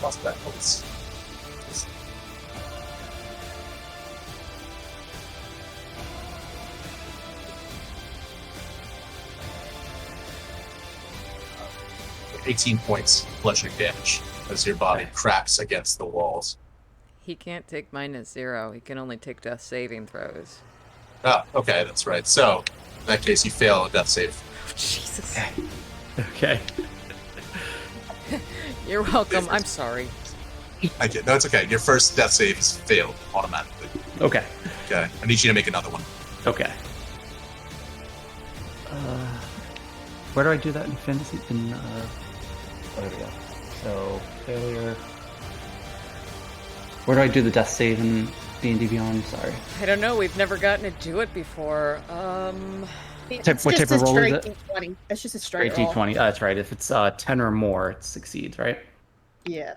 Lost that points. $18 points bludgeoning damage as your body cracks against the walls. He can't take -0. He can only take death saving throws. Oh, okay, that's right. So, in that case, you fail a death save. Oh, Jesus. Okay. You're welcome. I'm sorry. I get. No, it's okay. Your first death save is failed automatically. Okay. Okay. I need you to make another one. Okay. Where do I do that in fantasy? There we go. So failure. Where do I do the death save in D&D Beyond? Sorry. I don't know. We've never gotten to do it before. What type of roll is it? D20. It's just a Straight straight roll. D20. That's right. If it's 10 or more, it succeeds, right? Yeah.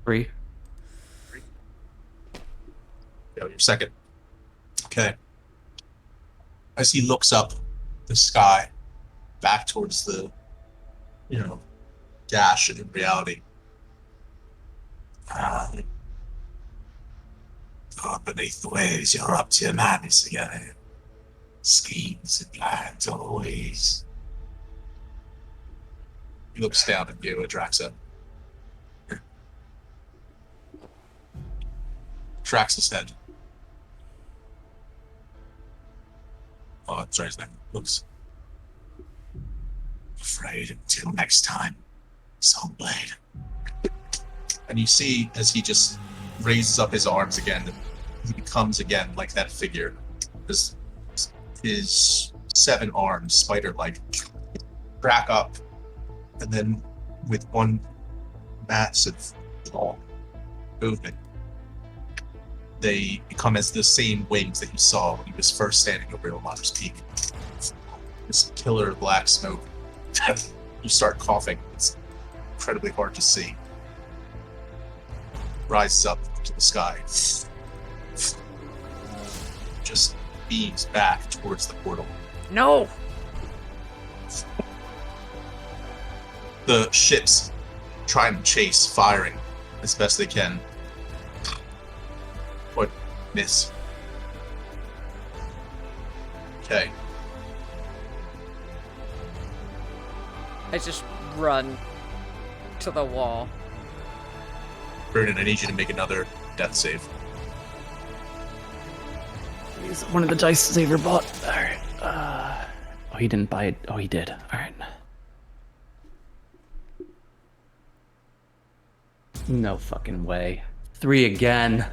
3. Failure second. Okay. As he looks up the sky, back towards the, gash in reality. Beneath the waves, you're up to your madness again. Schemes and plans always. He looks down at you, Adraxa. Trax's head. Oh, that's right, his name. Looks afraid until next time. Soulblade. And you see as he just raises up his arms again, he becomes again like that figure. His 7 arms, spider-like, crack up, and then with one massive movement, they become as the same wings that you saw when he was first standing over Ilmater's Peak. This killer black smoke. You start coughing. It's incredibly hard to see. Rises up to the sky. Just beams back towards the portal. No! The ships try and chase, firing as best they can. But miss. Okay. I just run to the wall. Brunin, I need you to make another death save. Use one of the dice Xavier bought. Alright. Oh, he didn't buy it. Oh, he did. Alright. No fucking way. 3 again.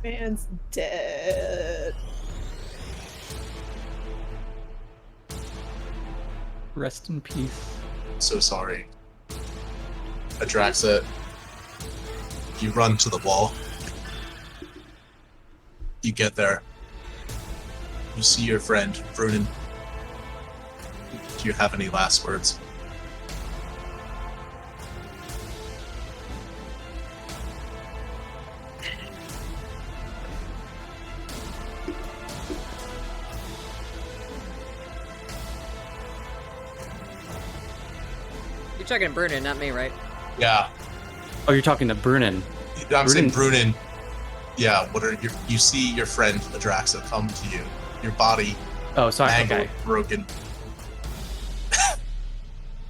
Man's dead. Rest in peace. So sorry. Adraxa, you run to the wall. You get there. You see your friend, Brunin. Do you have any last words? You're talking Brunin, not me, right? Yeah. Oh, you're talking to Brunin. I'm saying Brunin. Yeah, you see your friend Adraxa come to you. Your body Oh, sorry. mangled, Okay. broken.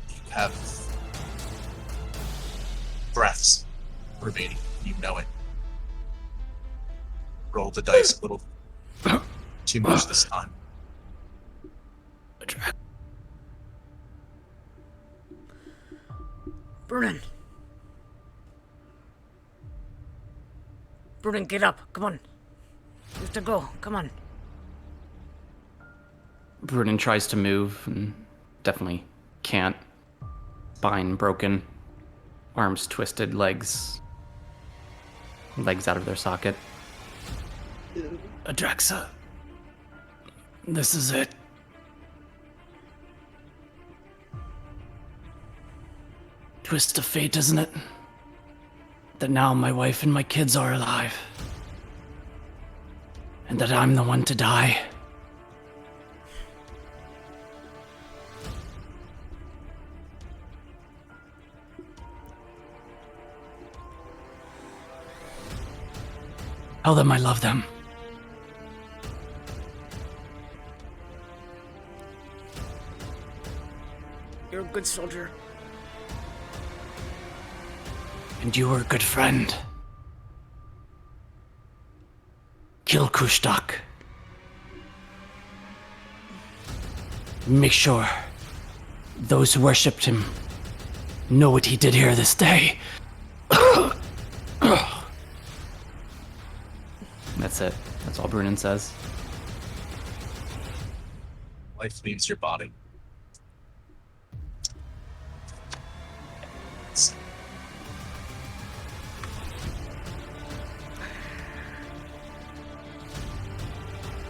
You have breaths remaining. You know it. Roll the dice a little too much this time. Brunin. Brunin, get up. Come on. We have to go. Come on. Brunin tries to move and definitely can't. Spine broken. Arms twisted, legs out of their socket. Adraxa. This is it. Twist of fate, isn't it? That now my wife and my kids are alive. And that I'm the one to die. Tell them I love them. You're a good soldier. And you were a good friend. Kill Kushtaq. Make sure those who worshipped him know what he did here this day. That's it. That's all Brunin says. Life leaves your body.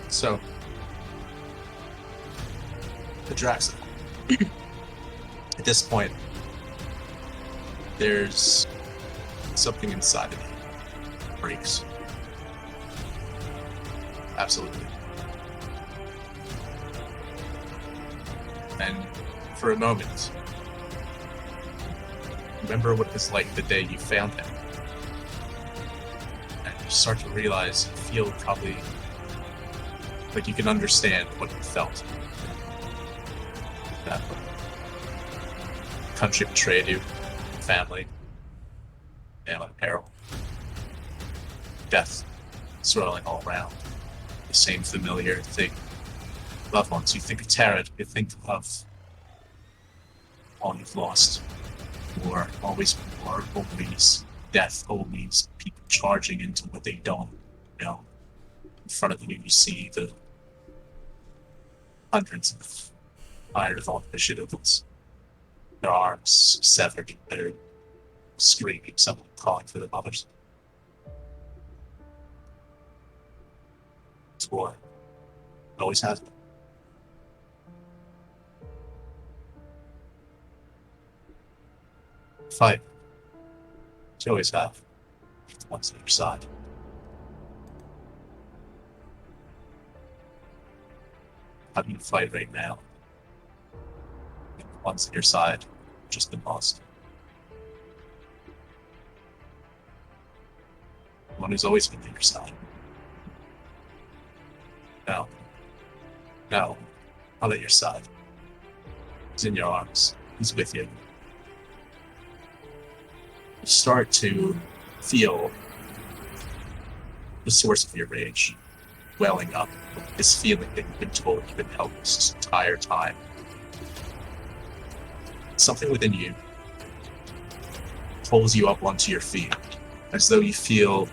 So, Adraxa. At this point, there's something inside of you that breaks. Absolutely. And for a moment, remember what it was like the day you found him. And you start to realize and feel probably like you can understand what you felt. That country betrayed you, family, and in peril. Death swirling all around. The same familiar thing. Loved ones. You think of Tarot, you think of all you've lost. War, always death, always people charging into what they don't know. In front of you, you see the hundreds of iron-evolved initiatives. Their arms severed, they're screaming, someone calling for their mothers. It's war. It always has been. Fight. You always have. One's on your side. How do you fight right now? One's on your side, just been lost. One who's always been on your side. Now, No, not at your side. He's in your arms. He's with you. You start to feel the source of your rage welling up. This feeling that you've been told you've been helpless this entire time. Something within you pulls you up onto your feet, as though you feel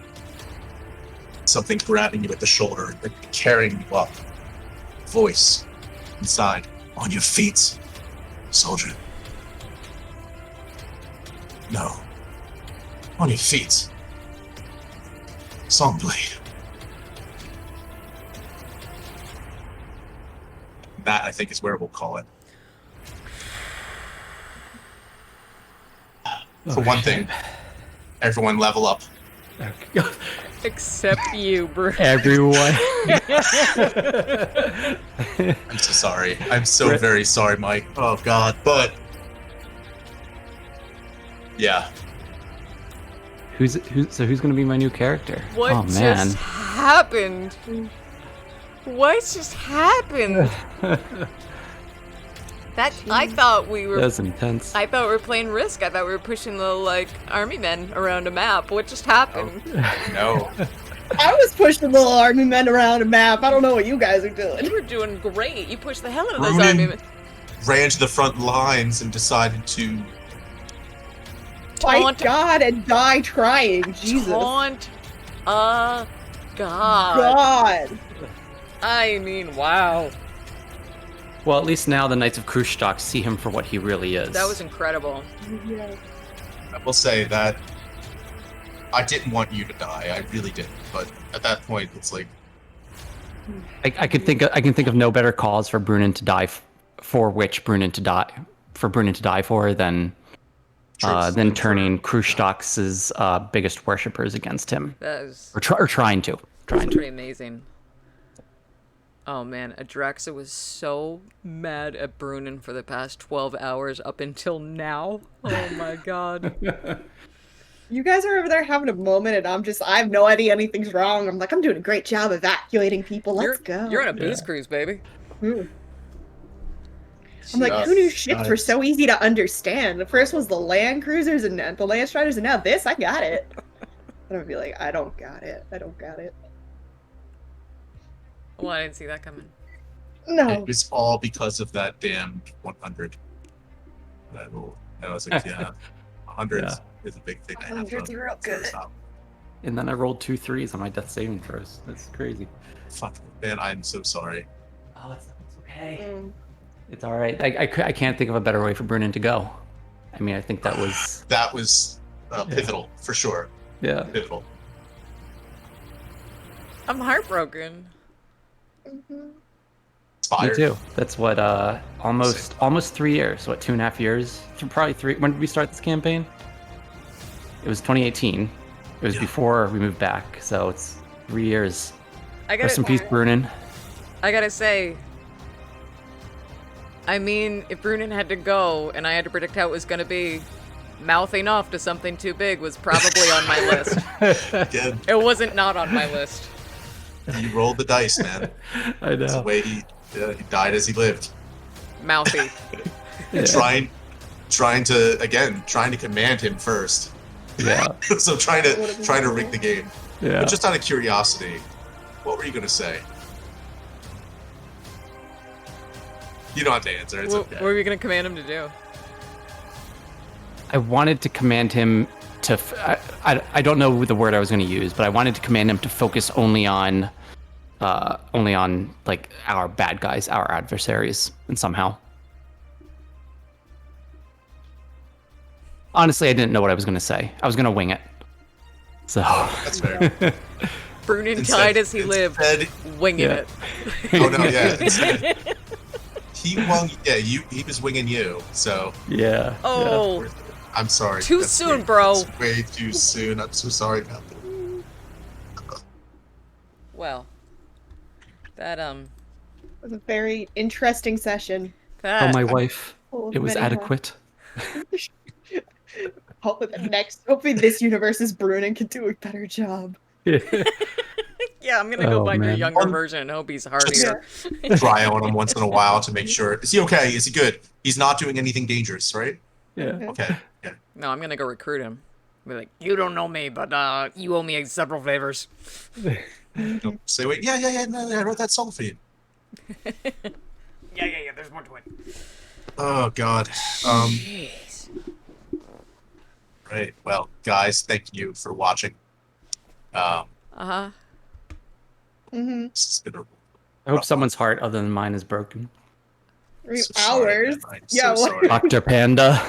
something grabbing you at the shoulder and carrying you up. Voice inside. On your feet, soldier. No. On your feet. Songblade. That, I think, is where we'll call it. For one thing, everyone level up. Except you, bro. Everyone. I'm so sorry. I'm so very sorry, Mike. Oh, God. But, yeah. Who's gonna be my new character? What oh man. just happened? What just happened? I thought we were. That was intense. I thought we were playing Risk. I thought we were pushing the army men around a map. What just happened? No. I was pushing the little army men around a map. I don't know what you guys are doing. You were doing great. You pushed the hell out of those Ronan army men. ran to the front lines and decided to Fight God and die trying. Jesus. Taunt. God. God. I mean, wow. Well, at least now the Knights of Krushtok see him for what he really is. That was incredible. Yeah. I will say that I didn't want you to die. I really didn't. But at that point, it's like, I can think of no better cause for Brunin to die for Brunin to die for than turning Krushtok's biggest worshippers against him. That is Or trying to. pretty amazing. Oh man, Adraxa was so mad at Brunin for the past 12 hours up until now. Oh my god. You guys are over there having a moment, and I have no idea anything's wrong. I'm like, I'm doing a great job evacuating people. Let's go. You're on a booze cruise, baby. I'm like, who knew ships were so easy to understand? The first was the land cruisers and the land striders, and now this, I got it. And I'd be like, I don't got it. I don't got it. Well, I didn't see that coming. No. it was all because of that damned 100. I was like, yeah, 100 is a big thing. I have 100's real good. And then I rolled 2 3s on my death saving throws. That's crazy. Fuck, man, I'm so sorry. Oh, it's okay. It's all right. I can't think of a better way for Brunin to go. I mean, I think that was Pivotal, for sure. Yeah. Pivotal. I'm heartbroken. Inspired. Me too. That's what almost 3 years. What, 2.5 years? Probably 3. When did we start this campaign? It was 2018. It was before we moved back, so it's 3 years. Rest in peace, Brunin. I gotta say, I mean, if Brunin had to go and I had to predict how it was gonna be, mouthing off to something too big was probably on my list. Again, It wasn't not on my list. he rolled the dice, man. I know. That's the way he died as he lived. Mouthy. Trying to command him first. Yeah. So trying to rig the game. Yeah. But just out of curiosity, what were you gonna say? You don't have to answer. It's okay. What were you gonna command him to do? I wanted to command him to. I don't know the word I was going to use, but I wanted to command him to focus only on like our bad guys, our adversaries, and somehow. Honestly, I didn't know what I was going to say. I was going to wing it. So. That's fair. Brunin died as he lived, winging it. Oh no, yeah. He wung. Yeah, he was winging you. So. Yeah. Oh. Yeah. I'm sorry. Too soon, bro. That's way too soon. I'm so sorry about that. Well, that was a very interesting session. Oh, my wife. It was many adequate. Hopefully this universe's Brunin can do a better job. Yeah, yeah, I'm gonna go Oh, find your man. younger version. Hope he's hardier. Try on him once in a while to make sure. Is he okay? Is he good? He's not doing anything dangerous, right? Yeah. Okay. Yeah. No, I'm gonna go recruit him. Be like, you don't know me, but you owe me several favors. No, say wait. Yeah. No, I wrote that song for you. Yeah. There's more to it. Oh God. Jeez. Right. Well, guys, thank you for watching. Uh huh. Mm-hmm. This has been a I hope someone's heart other than mine is broken. So sorry, Hours. man. I'm Yeah, so what- sorry. Dr. Panda.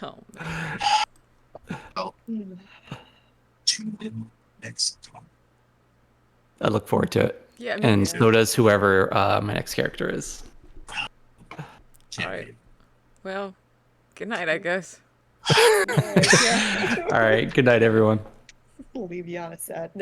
Oh. Well, tune in next time. I look forward to it. Yeah. And so does whoever my next character is. Can't Alright. wait. Well, good night, I guess. Yeah. All right. Good night, everyone. Leave you on a sad